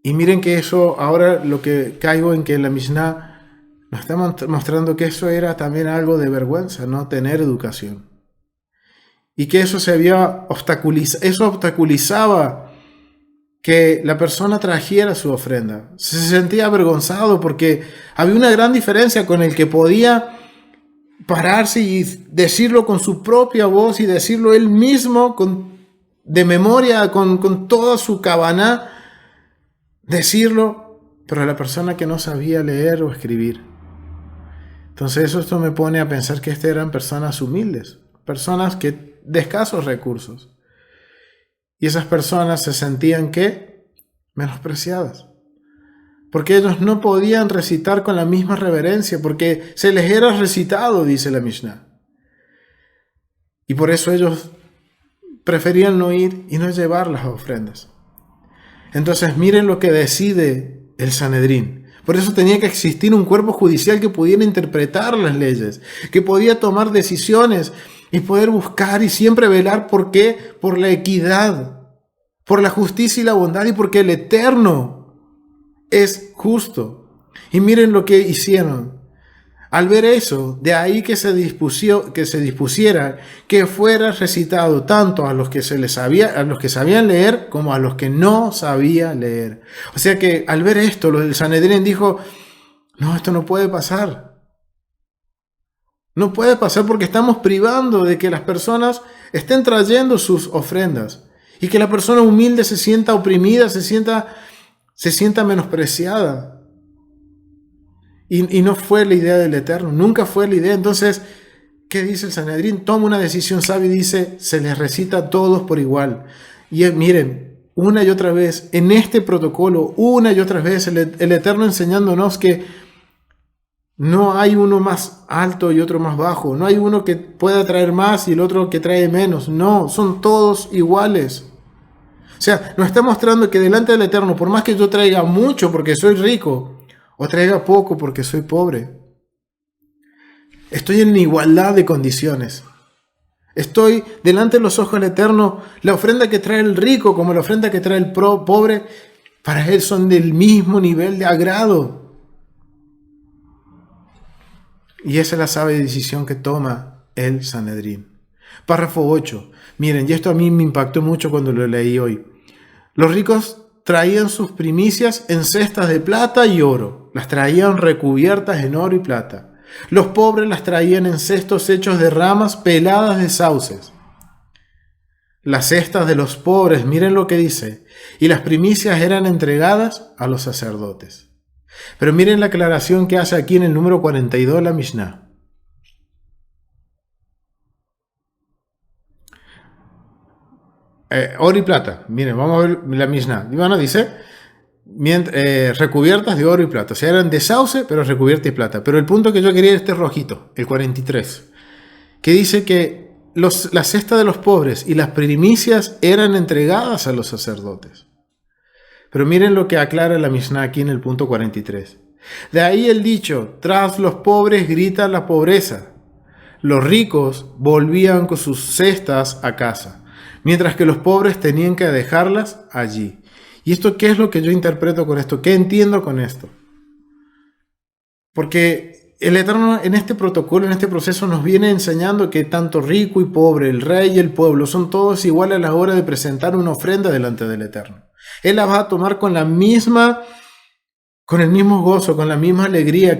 Y miren que eso, ahora lo que caigo en que la Mishnah nos está mostrando que eso era también algo de vergüenza, no tener educación. Y que eso obstaculizaba que la persona trajera su ofrenda. Se sentía avergonzado porque había una gran diferencia con el que podía pararse y decirlo con su propia voz y decirlo él mismo de memoria, con toda su cabana, decirlo, pero la persona que no sabía leer o escribir. Entonces esto me pone a pensar que estas eran personas humildes, personas de escasos recursos. Y esas personas se sentían ¿qué? Menospreciadas. Porque ellos no podían recitar con la misma reverencia, porque se les era recitado, dice la Mishnah. Y por eso ellos preferían no ir y no llevar las ofrendas. Entonces miren lo que decide el Sanedrín. Por eso tenía que existir un cuerpo judicial que pudiera interpretar las leyes, que podía tomar decisiones y poder buscar y siempre velar ¿por qué? Por la equidad, por la justicia y la bondad y porque el Eterno es justo. Y miren lo que hicieron. Al ver eso, de ahí que se dispusiera que fuera recitado tanto a los que sabían leer como a los que no sabían leer. O sea que al ver esto, el Sanedrín dijo, no, esto no puede pasar. No puede pasar porque estamos privando de que las personas estén trayendo sus ofrendas y que la persona humilde se sienta oprimida, se sienta menospreciada. Y no fue la idea del Eterno, nunca fue la idea. Entonces, ¿qué dice el Sanedrín? Toma una decisión sabia y dice, se les recita a todos por igual. Y miren, una y otra vez, en este protocolo, una y otra vez, el Eterno enseñándonos que no hay uno más alto y otro más bajo, no hay uno que pueda traer más y el otro que trae menos, no, son todos iguales. O sea, nos está mostrando que delante del Eterno, por más que yo traiga mucho porque soy rico, o traiga poco porque soy pobre, estoy en igualdad de condiciones. Estoy delante de los ojos del Eterno. La ofrenda que trae el rico como la ofrenda que trae el pobre, para él son del mismo nivel de agrado. Y esa es la sabia decisión que toma el Sanedrín. Párrafo 8. Miren, y esto a mí me impactó mucho cuando lo leí hoy. Los ricos traían sus primicias en cestas de plata y oro. Las traían recubiertas en oro y plata. Los pobres las traían en cestos hechos de ramas peladas de sauces. Las cestas de los pobres, miren lo que dice, y las primicias eran entregadas a los sacerdotes. Pero miren la aclaración que hace aquí en el número 42 la Mishnah. Oro y plata, miren, vamos a ver la Mishnah. Bueno, dice, recubiertas de oro y plata. O sea, eran de sauce, pero recubiertas de plata. Pero el punto que yo quería es este rojito, el 43, que dice que la cesta de los pobres y las primicias eran entregadas a los sacerdotes. Pero miren lo que aclara la Mishnah aquí en el punto 43. De ahí el dicho, tras los pobres grita la pobreza. Los ricos volvían con sus cestas a casa, mientras que los pobres tenían que dejarlas allí. ¿Y esto qué es lo que yo interpreto con esto? ¿Qué entiendo con esto? Porque el Eterno en este protocolo, en este proceso, nos viene enseñando que tanto rico y pobre, el rey y el pueblo, son todos iguales a la hora de presentar una ofrenda delante del Eterno. Él la va a tomar con el mismo gozo, con la misma alegría,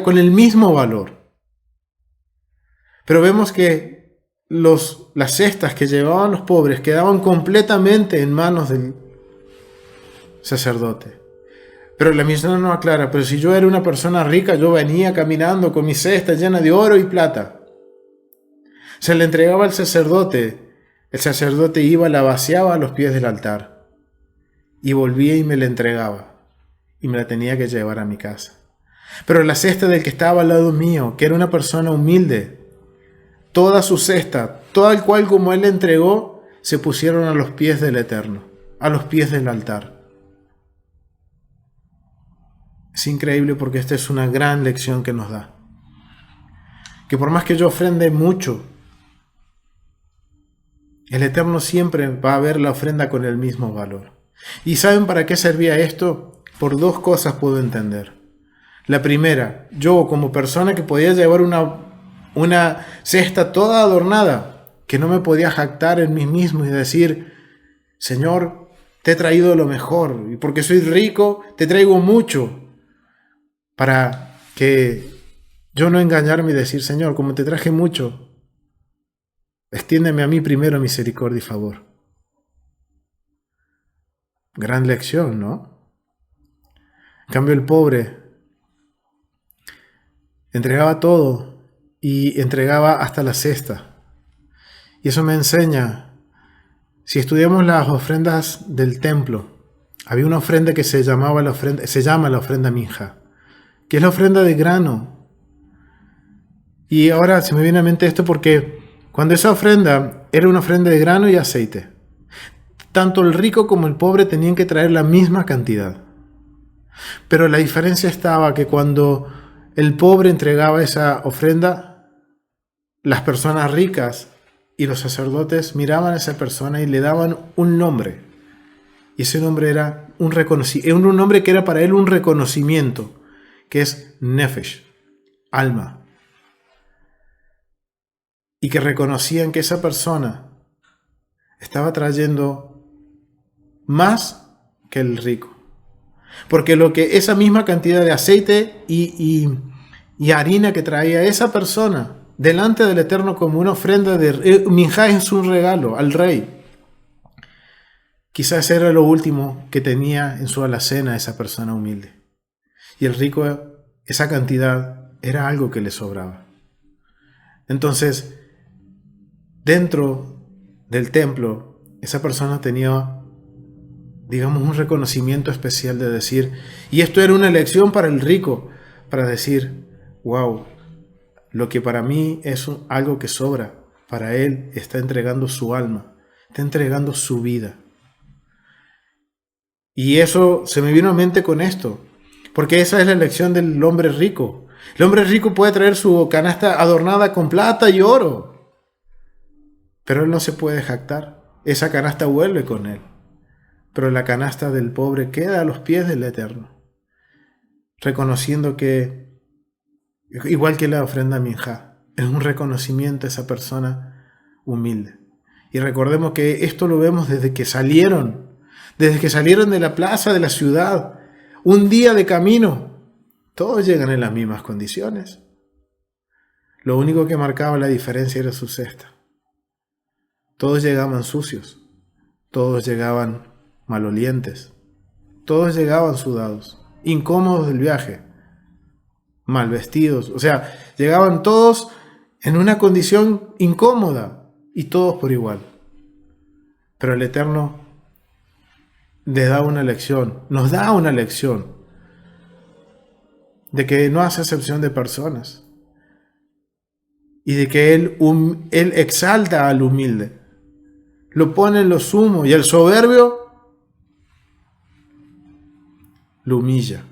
con el mismo valor. Pero vemos que las cestas que llevaban los pobres quedaban completamente en manos del sacerdote. Pero la Mishnah no aclara, pero si yo era una persona rica, yo venía caminando con mi cesta llena de oro y plata. Se le entregaba al sacerdote, el sacerdote iba, la vaciaba a los pies del altar y volvía y me la entregaba y me la tenía que llevar a mi casa. Pero la cesta del que estaba al lado mío, que era una persona humilde, toda su cesta, tal cual como él le entregó, se pusieron a los pies del Eterno, a los pies del altar. Es increíble porque esta es una gran lección que nos da. Que por más que yo ofrende mucho, el Eterno siempre va a ver la ofrenda con el mismo valor. ¿Y saben para qué servía esto? Por dos cosas puedo entender. La primera, yo como persona que podía llevar una cesta toda adornada, que no me podía jactar en mí mismo y decir, Señor, te he traído lo mejor, y porque soy rico, te traigo mucho, para que yo no engañarme y decir, Señor, como te traje mucho, extiéndeme a mí primero misericordia y favor. Gran lección, ¿no? En cambio, el pobre entregaba todo y entregaba hasta la cesta. Y eso me enseña, si estudiamos las ofrendas del templo, había una ofrenda que se llama la ofrenda minja, que es la ofrenda de grano. Y ahora se me viene a mente esto porque cuando esa ofrenda era una ofrenda de grano y aceite, tanto el rico como el pobre tenían que traer la misma cantidad. Pero la diferencia estaba que cuando el pobre entregaba esa ofrenda, las personas ricas y los sacerdotes miraban a esa persona y le daban un nombre. Y ese nombre era un nombre que era para él un reconocimiento, que es Nefesh, alma. Y que reconocían que esa persona estaba trayendo más que el rico. Porque lo que esa misma cantidad de aceite y harina que traía esa persona delante del Eterno como una ofrenda de minjá, es un regalo al rey. Quizás era lo último que tenía en su alacena esa persona humilde. Y el rico, esa cantidad era algo que le sobraba. Entonces, dentro del templo, esa persona tenía, digamos, un reconocimiento especial de decir, y esto era una lección para el rico, para decir, wow, lo que para mí es algo que sobra, para él está entregando su alma, está entregando su vida. Y eso se me vino a mente con esto, porque esa es la lección del hombre rico. El hombre rico puede traer su canasta adornada con plata y oro, pero él no se puede jactar. Esa canasta vuelve con él. Pero la canasta del pobre queda a los pies del Eterno, reconociendo que, igual que la ofrenda minjá, es un reconocimiento a esa persona humilde. Y recordemos que esto lo vemos desde que salieron de la plaza de la ciudad, un día de camino, todos llegan en las mismas condiciones. Lo único que marcaba la diferencia era su cesta. Todos llegaban sucios, todos llegaban malolientes, todos llegaban sudados, incómodos del viaje, mal vestidos, o sea, llegaban todos en una condición incómoda y todos por igual. Pero el Eterno les da una lección, nos da una lección de que no hace excepción de personas y de que Él exalta al humilde, lo pone en lo sumo y el soberbio lo humilla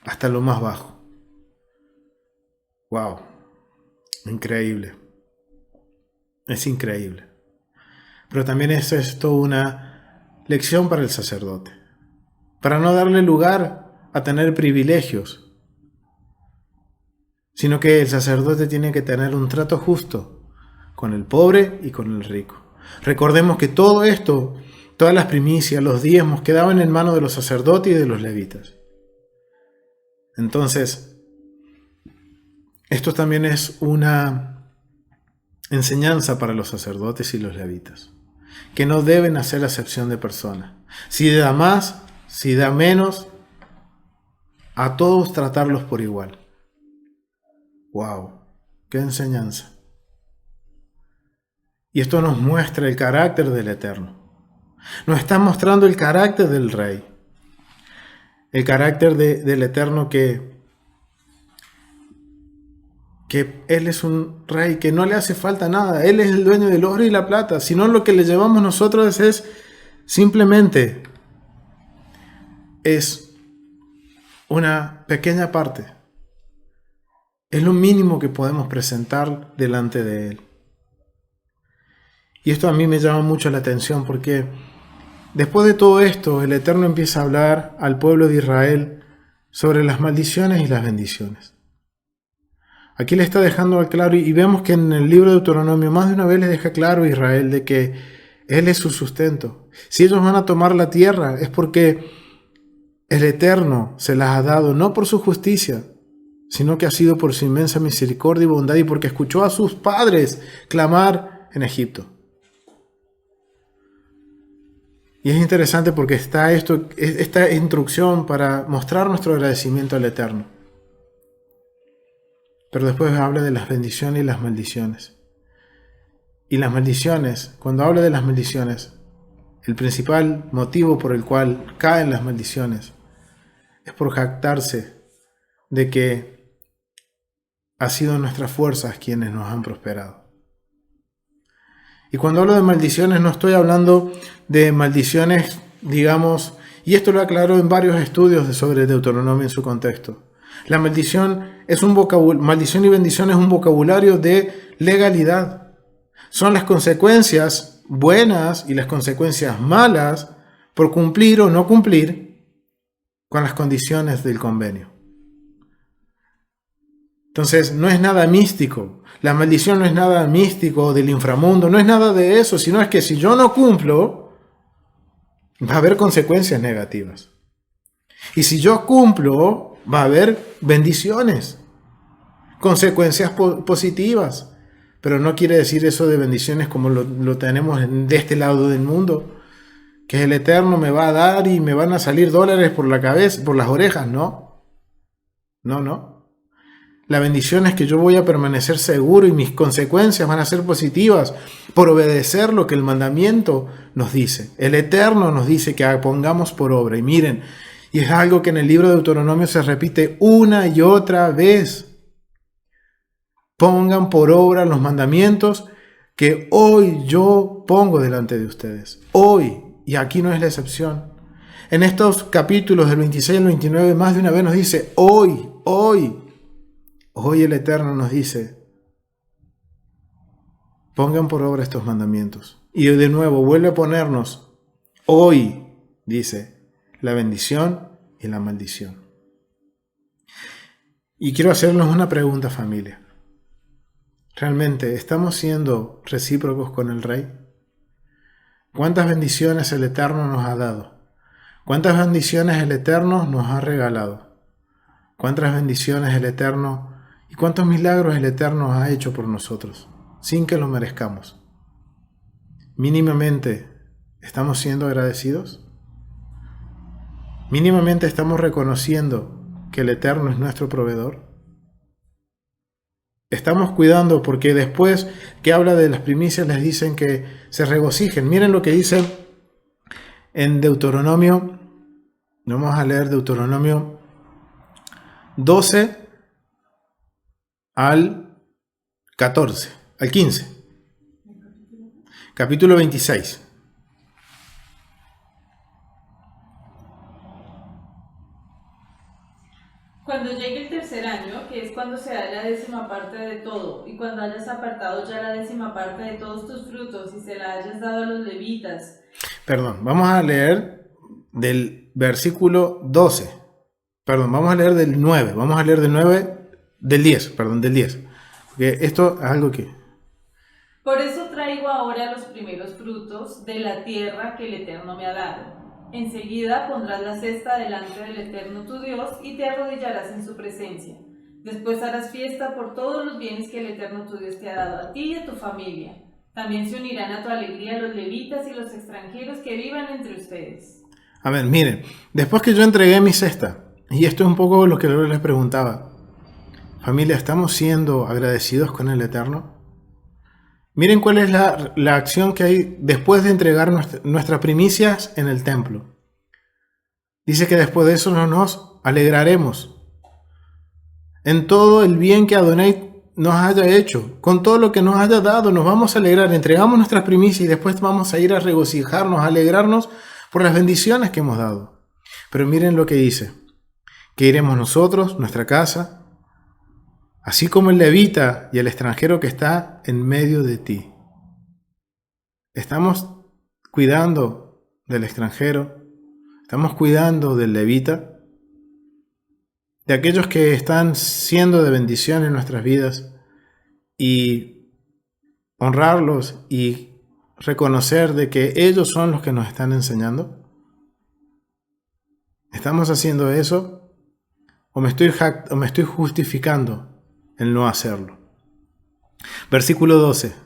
hasta lo más bajo. Wow, increíble, es increíble. Pero también es esto una lección para el sacerdote, para no darle lugar a tener privilegios, sino que el sacerdote tiene que tener un trato justo con el pobre y con el rico. Recordemos que todo esto, todas las primicias, los diezmos, quedaban en manos de los sacerdotes y de los levitas. Entonces, esto también es una enseñanza para los sacerdotes y los levitas, que no deben hacer acepción de personas. Si da más, si da menos, a todos tratarlos por igual. ¡Wow! ¡Qué enseñanza! Y esto nos muestra el carácter del Eterno. Nos está mostrando el carácter del Rey. El carácter del Eterno que Él es un Rey que no le hace falta nada. Él es el dueño del oro y la plata. Sino lo que le llevamos nosotros es simplemente es una pequeña parte. Es lo mínimo que podemos presentar delante de Él. Y esto a mí me llama mucho la atención porque después de todo esto, el Eterno empieza a hablar al pueblo de Israel sobre las maldiciones y las bendiciones. Aquí le está dejando claro, y vemos que en el libro de Deuteronomio más de una vez le deja claro a Israel de que Él es su sustento, Si ellos van a tomar la tierra, es porque el Eterno se las ha dado, no por su justicia, sino que ha sido por su inmensa misericordia y bondad y porque escuchó a sus padres clamar en Egipto. Y es interesante porque está esta instrucción para mostrar nuestro agradecimiento al Eterno. Pero después habla de las bendiciones y las maldiciones. Y las maldiciones, cuando habla de las maldiciones, el principal motivo por el cual caen las maldiciones es por jactarse de que ha sido nuestras fuerzas quienes nos han prosperado. Y cuando hablo de maldiciones no estoy hablando de maldiciones, digamos, y esto lo aclaro en varios estudios sobre Deuteronomio en su contexto. La maldición maldición y bendición es un vocabulario de legalidad. Son las consecuencias buenas y las consecuencias malas por cumplir o no cumplir con las condiciones del convenio. Entonces, no es nada místico. La maldición no es nada místico del inframundo, no es nada de eso, sino es que si yo no cumplo, va a haber consecuencias negativas. Y si yo cumplo, va a haber bendiciones, consecuencias positivas. Pero no quiere decir eso de bendiciones como lo tenemos de este lado del mundo, que el Eterno me va a dar y me van a salir dólares por la cabeza, por las orejas. No. La bendición es que yo voy a permanecer seguro y mis consecuencias van a ser positivas por obedecer lo que el mandamiento nos dice. El Eterno nos dice que pongamos por obra. Y miren, y es algo que en el libro de Deuteronomio se repite una y otra vez. Pongan por obra los mandamientos que hoy yo pongo delante de ustedes. Hoy, y aquí no es la excepción. En estos capítulos del 26 al 29 más de una vez nos dice hoy. Hoy el Eterno nos dice, pongan por obra estos mandamientos. Y de nuevo vuelve a ponernos, hoy, dice, la bendición y la maldición. Y quiero hacernos una pregunta, familia. ¿Realmente estamos siendo recíprocos con el Rey? ¿Cuántas bendiciones el Eterno nos ha dado? ¿Cuántas bendiciones el Eterno nos ha regalado? ¿Cuántas bendiciones el Eterno y cuántos milagros el Eterno ha hecho por nosotros, sin que lo merezcamos? ¿Mínimamente estamos siendo agradecidos? ¿Mínimamente estamos reconociendo que el Eterno es nuestro proveedor? Estamos cuidando porque después que habla de las primicias les dicen que se regocijen. Miren lo que dice en Deuteronomio. Vamos a leer Deuteronomio 12 al 14, al 15. Capítulo 26. Cuando llegue el tercer año, que es cuando se da la 10ª parte de todo, y cuando hayas apartado ya la 10ª parte de todos tus frutos y se la hayas dado a los levitas. Perdón, vamos a leer del versículo 12. Perdón, vamos a leer del 9. Vamos a leer del 9, del 10, perdón, del 10. Porque esto es algo que... Por eso traigo ahora los primeros frutos de la tierra que el Eterno me ha dado. Enseguida pondrás la cesta delante del Eterno tu Dios y te arrodillarás en su presencia. Después harás fiesta por todos los bienes que el Eterno tu Dios te ha dado a ti y a tu familia. También se unirán a tu alegría los levitas y los extranjeros que vivan entre ustedes. A ver, miren, después que yo entregué mi cesta, y esto es un poco lo que yo les preguntaba, familia, ¿estamos siendo agradecidos con el Eterno? Miren cuál es la acción que hay después de entregar nuestras primicias en el templo. Dice que después de eso nos alegraremos en todo el bien que Adonai nos haya hecho, con todo lo que nos haya dado, nos vamos a alegrar. Entregamos nuestras primicias y después vamos a ir a regocijarnos, a alegrarnos por las bendiciones que hemos dado. Pero miren lo que dice, que iremos nosotros, nuestra casa, así como el levita y el extranjero que está en medio de ti. Estamos cuidando del extranjero, estamos cuidando del levita, de aquellos que están siendo de bendición en nuestras vidas, y honrarlos y reconocer de que ellos son los que nos están enseñando? ¿Estamos haciendo eso? ¿O me estoy justificando el no hacerlo? Versículo 12.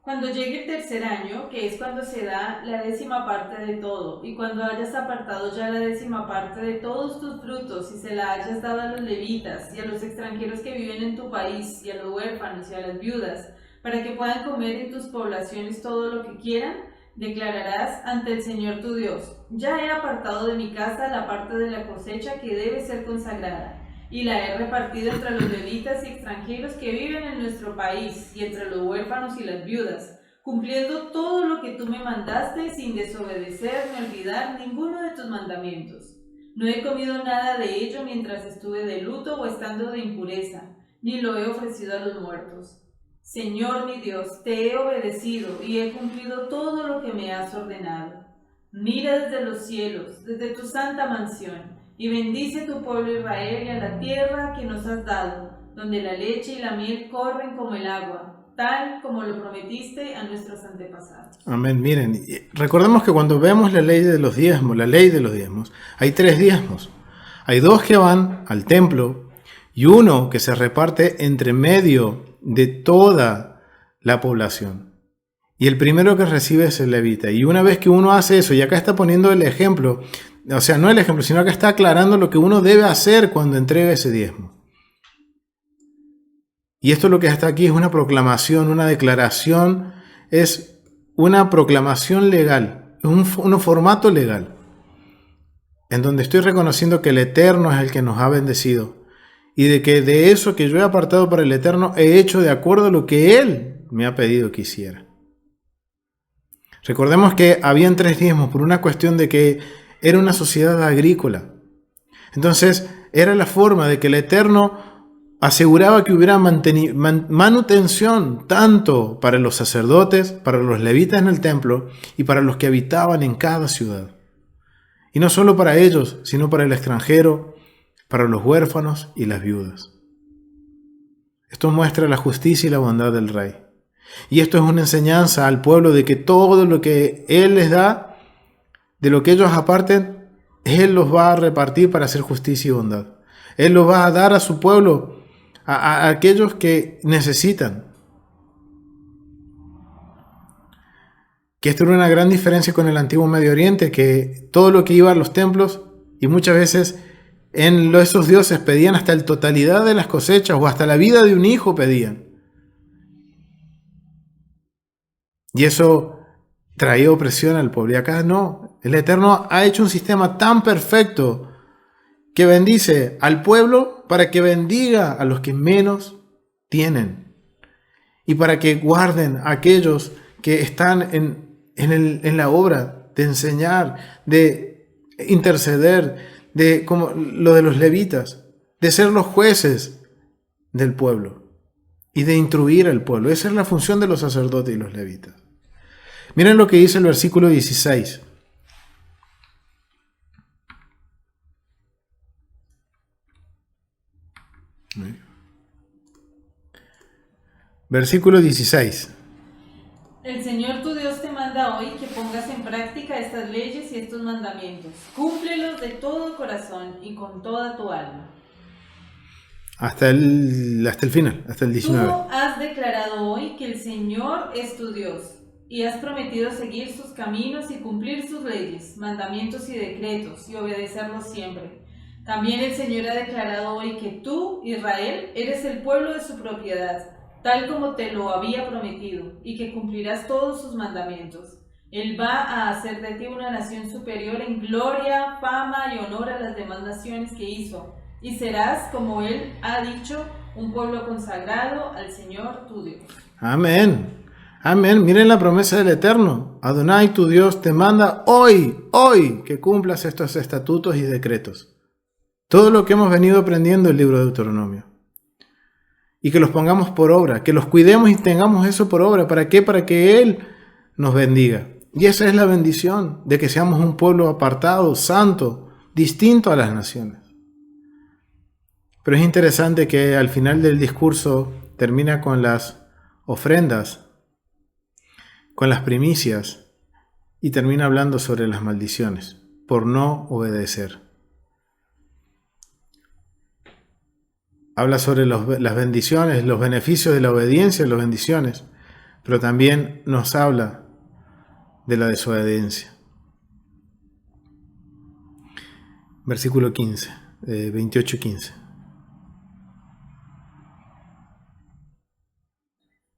Cuando llegue el tercer año, que es cuando se da la 10ª parte de todo, y cuando hayas apartado ya la 10ª parte de todos tus frutos, y se la hayas dado a los levitas, y a los extranjeros que viven en tu país, y a los huérfanos, y a las viudas, para que puedan comer en tus poblaciones todo lo que quieran, declararás ante el Señor tu Dios: ya he apartado de mi casa la parte de la cosecha que debe ser consagrada, y la he repartido entre los levitas y extranjeros que viven en nuestro país, y entre los huérfanos y las viudas, cumpliendo todo lo que tú me mandaste, sin desobedecer ni olvidar ninguno de tus mandamientos. No he comido nada de ello mientras estuve de luto o estando de impureza, ni lo he ofrecido a los muertos. Señor mi Dios, te he obedecido y he cumplido todo lo que me has ordenado. Mira desde los cielos, desde tu santa mansión, y bendice tu pueblo Israel y a la tierra que nos has dado, donde la leche y la miel corren como el agua, tal como lo prometiste a nuestros antepasados. Amén. Miren, recordemos que cuando vemos la ley de los diezmos, hay 3 diezmos. Hay 2 que van al templo y uno que se reparte entre medio de toda la población. Y el primero que recibe es el levita. Y una vez que uno hace eso, y acá está poniendo el ejemplo, o sea, no el ejemplo, sino que está aclarando lo que uno debe hacer cuando entrega ese diezmo. Y esto lo que está aquí es una proclamación, una declaración, es una proclamación legal, es un formato legal, en donde estoy reconociendo que el Eterno es el que nos ha bendecido, y de que de eso que yo he apartado para el Eterno he hecho de acuerdo a lo que Él me ha pedido que hiciera. Recordemos que habían 3 diezmos por una cuestión de que era una sociedad agrícola. Entonces era la forma de que el Eterno aseguraba que hubiera manutención tanto para los sacerdotes, para los levitas en el templo y para los que habitaban en cada ciudad. Y no solo para ellos, sino para el extranjero, para los huérfanos y las viudas. Esto muestra la justicia y la bondad del Rey. Y esto es una enseñanza al pueblo de que todo lo que Él les da, de lo que ellos aparten, Él los va a repartir para hacer justicia y bondad. Él los va a dar a su pueblo, a aquellos que necesitan. Que esto era una gran diferencia con el antiguo Medio Oriente, que todo lo que iba a los templos, y muchas veces en esos dioses pedían hasta la totalidad de las cosechas o hasta la vida de un hijo pedían. Y eso traía opresión al pueblo. Y acá no. El Eterno ha hecho un sistema tan perfecto que bendice al pueblo para que bendiga a los que menos tienen. Y para que guarden a aquellos que están en la obra de enseñar, de interceder, de como lo de los levitas, de ser los jueces del pueblo y de instruir al pueblo. Esa es la función de los sacerdotes y los levitas. Miren lo que dice el versículo 16. Versículo 16. El Señor tu Dios te manda hoy que pongas en práctica estas leyes y estos mandamientos. Cúmplelos de todo corazón y con toda tu alma. Hasta el final, hasta el 19. Tú has declarado hoy que el Señor es tu Dios y has prometido seguir sus caminos y cumplir sus leyes, mandamientos y decretos y obedecerlos siempre. También el Señor ha declarado hoy que tú, Israel, eres el pueblo de su propiedad, tal como te lo había prometido, y que cumplirás todos sus mandamientos. Él va a hacer de ti una nación superior en gloria, fama y honor a las demás naciones que hizo, y serás, como Él ha dicho, un pueblo consagrado al Señor tu Dios. Amén. Amén. Miren la promesa del Eterno. Adonai, tu Dios, te manda hoy, que cumplas estos estatutos y decretos. Todo lo que hemos venido aprendiendo en el libro de Deuteronomio. Y que los pongamos por obra, que los cuidemos y tengamos eso por obra. ¿Para qué? Para que Él nos bendiga. Y esa es la bendición, de que seamos un pueblo apartado, santo, distinto a las naciones. Pero es interesante que al final del discurso termina con las ofrendas, con las primicias y termina hablando sobre las maldiciones por no obedecer. Habla sobre las bendiciones, los beneficios de la obediencia, las bendiciones, pero también nos habla de la desobediencia. Versículo 15, 28-15.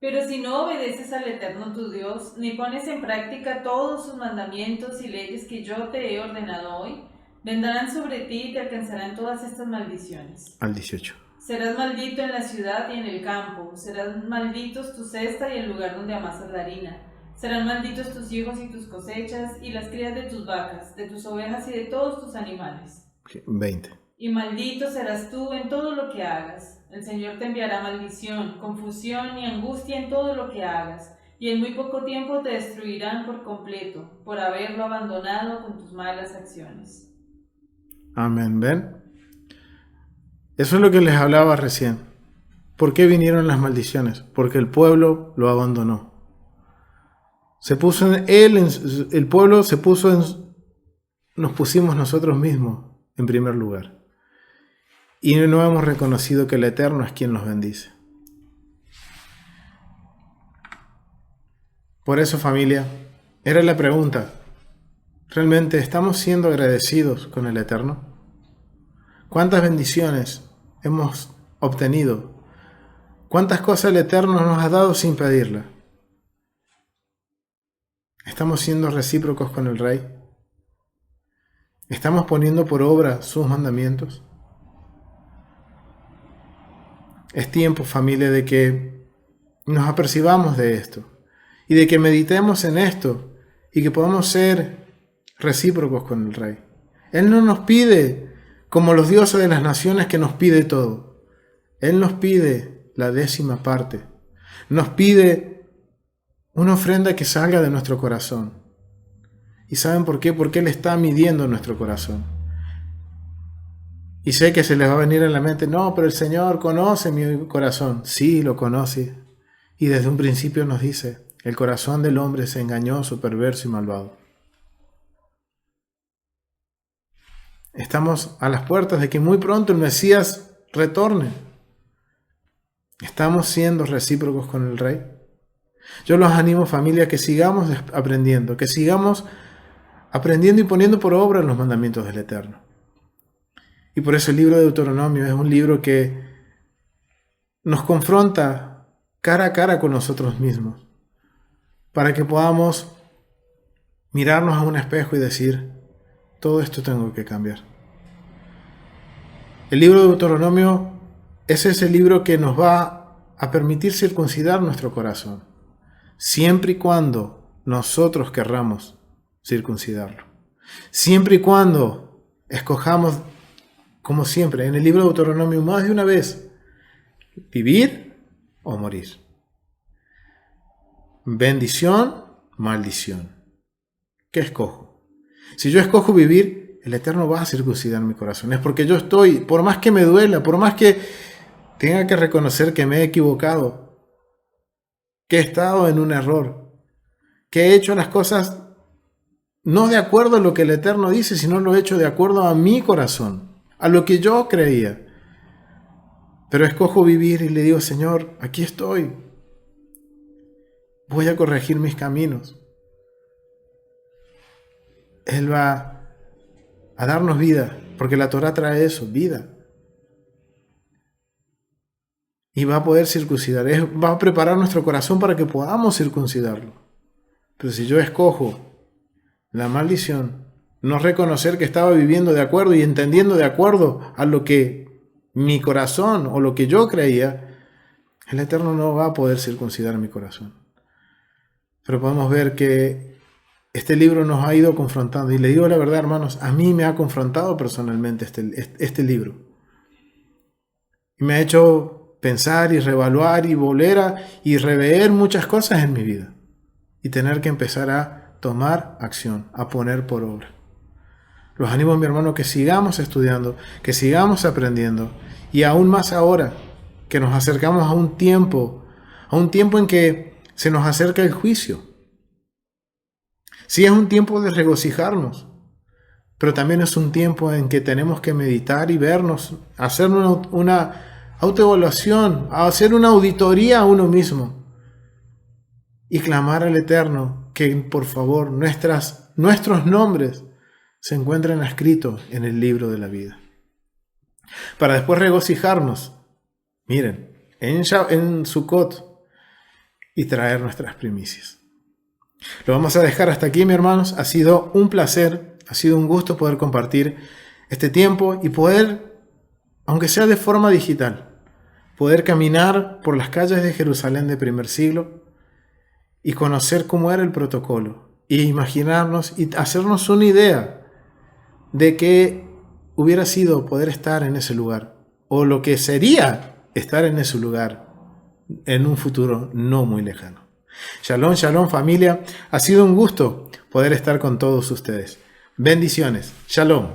Pero si no obedeces al Eterno tu Dios, ni pones en práctica todos sus mandamientos y leyes que yo te he ordenado hoy, vendrán sobre ti y te alcanzarán todas estas maldiciones. Al 18. Serás maldito en la ciudad y en el campo, serán malditos tu cesta y el lugar donde amasas la harina. Serán malditos tus hijos y tus cosechas, y las crías de tus vacas, de tus ovejas y de todos tus animales. 20. Y maldito serás tú en todo lo que hagas. El Señor te enviará maldición, confusión y angustia en todo lo que hagas, y en muy poco tiempo te destruirán por completo, por haberlo abandonado con tus malas acciones. Amén. ¿Ven? Eso es lo que les hablaba recién. ¿Por qué vinieron las maldiciones? Porque el pueblo lo abandonó. Se puso en él, el pueblo se puso en, nos pusimos nosotros mismos en primer lugar. Y no hemos reconocido que el Eterno es quien nos bendice. Por eso, familia, era la pregunta: ¿realmente estamos siendo agradecidos con el Eterno? ¿Cuántas bendiciones hemos obtenido? ¿Cuántas cosas el Eterno nos ha dado sin pedirla? ¿Estamos siendo recíprocos con el Rey? ¿Estamos poniendo por obra sus mandamientos? Es tiempo, familia, de que nos apercibamos de esto y de que meditemos en esto y que podamos ser recíprocos con el Rey. Él no nos pide, como los dioses de las naciones, que nos pide todo. Él nos pide la 10ª parte. Nos pide una ofrenda que salga de nuestro corazón. ¿Y saben por qué? Porque Él está midiendo nuestro corazón. Y sé que se les va a venir a la mente: no, pero el Señor conoce mi corazón. Sí, lo conoce. Y desde un principio nos dice: el corazón del hombre es engañoso, perverso y malvado. Estamos a las puertas de que muy pronto el Mesías retorne. ¿Estamos siendo recíprocos con el Rey? Yo los animo, familia, que sigamos aprendiendo, que sigamos aprendiendo y poniendo por obra los mandamientos del Eterno. Y por eso el libro de Deuteronomio es un libro que nos confronta cara a cara con nosotros mismos, para que podamos mirarnos a un espejo y decir: todo esto tengo que cambiar. El libro de Deuteronomio es ese libro que nos va a permitir circuncidar nuestro corazón, siempre y cuando nosotros querramos circuncidarlo. Siempre y cuando escojamos, como siempre, en el libro de Deuteronomio más de una vez, vivir o morir. Bendición, maldición. ¿Qué escojo? Si yo escojo vivir, el Eterno va a circuncidar mi corazón. Es porque yo estoy, por más que me duela, por más que tenga que reconocer que me he equivocado, que he estado en un error, que he hecho las cosas no de acuerdo a lo que el Eterno dice, sino lo he hecho de acuerdo a mi corazón, a lo que yo creía. Pero escojo vivir y le digo: Señor, aquí estoy. Voy a corregir mis caminos. Él va a darnos vida, porque la Torá trae eso, vida. Y va a poder circuncidar, va a preparar nuestro corazón para que podamos circuncidarlo. Pero si yo escojo la maldición, no reconocer que estaba viviendo de acuerdo y entendiendo de acuerdo a lo que mi corazón o lo que yo creía, el Eterno no va a poder circuncidar mi corazón. Pero podemos ver que este libro nos ha ido confrontando. Y le digo la verdad, hermanos, a mí me ha confrontado personalmente este libro. Y me ha hecho pensar y reevaluar y volver y rever muchas cosas en mi vida. Y tener que empezar a tomar acción, a poner por obra. Los animo, mi hermano, que sigamos estudiando, que sigamos aprendiendo. Y aún más ahora, que nos acercamos a un tiempo en que se nos acerca el juicio. Sí, es un tiempo de regocijarnos, pero también es un tiempo en que tenemos que meditar y vernos, hacer una autoevaluación, hacer una auditoría a uno mismo y clamar al Eterno que por favor nuestros nombres se encuentren escritos en el libro de la vida. Para después regocijarnos, miren, en Sukkot y traer nuestras primicias. Lo vamos a dejar hasta aquí, mis hermanos. Ha sido un placer, ha sido un gusto poder compartir este tiempo y poder, aunque sea de forma digital, poder caminar por las calles de Jerusalén de primer siglo y conocer cómo era el protocolo y imaginarnos y hacernos una idea de qué hubiera sido poder estar en ese lugar o lo que sería estar en ese lugar en un futuro no muy lejano. Shalom, shalom familia, ha sido un gusto poder estar con todos ustedes. Bendiciones, shalom.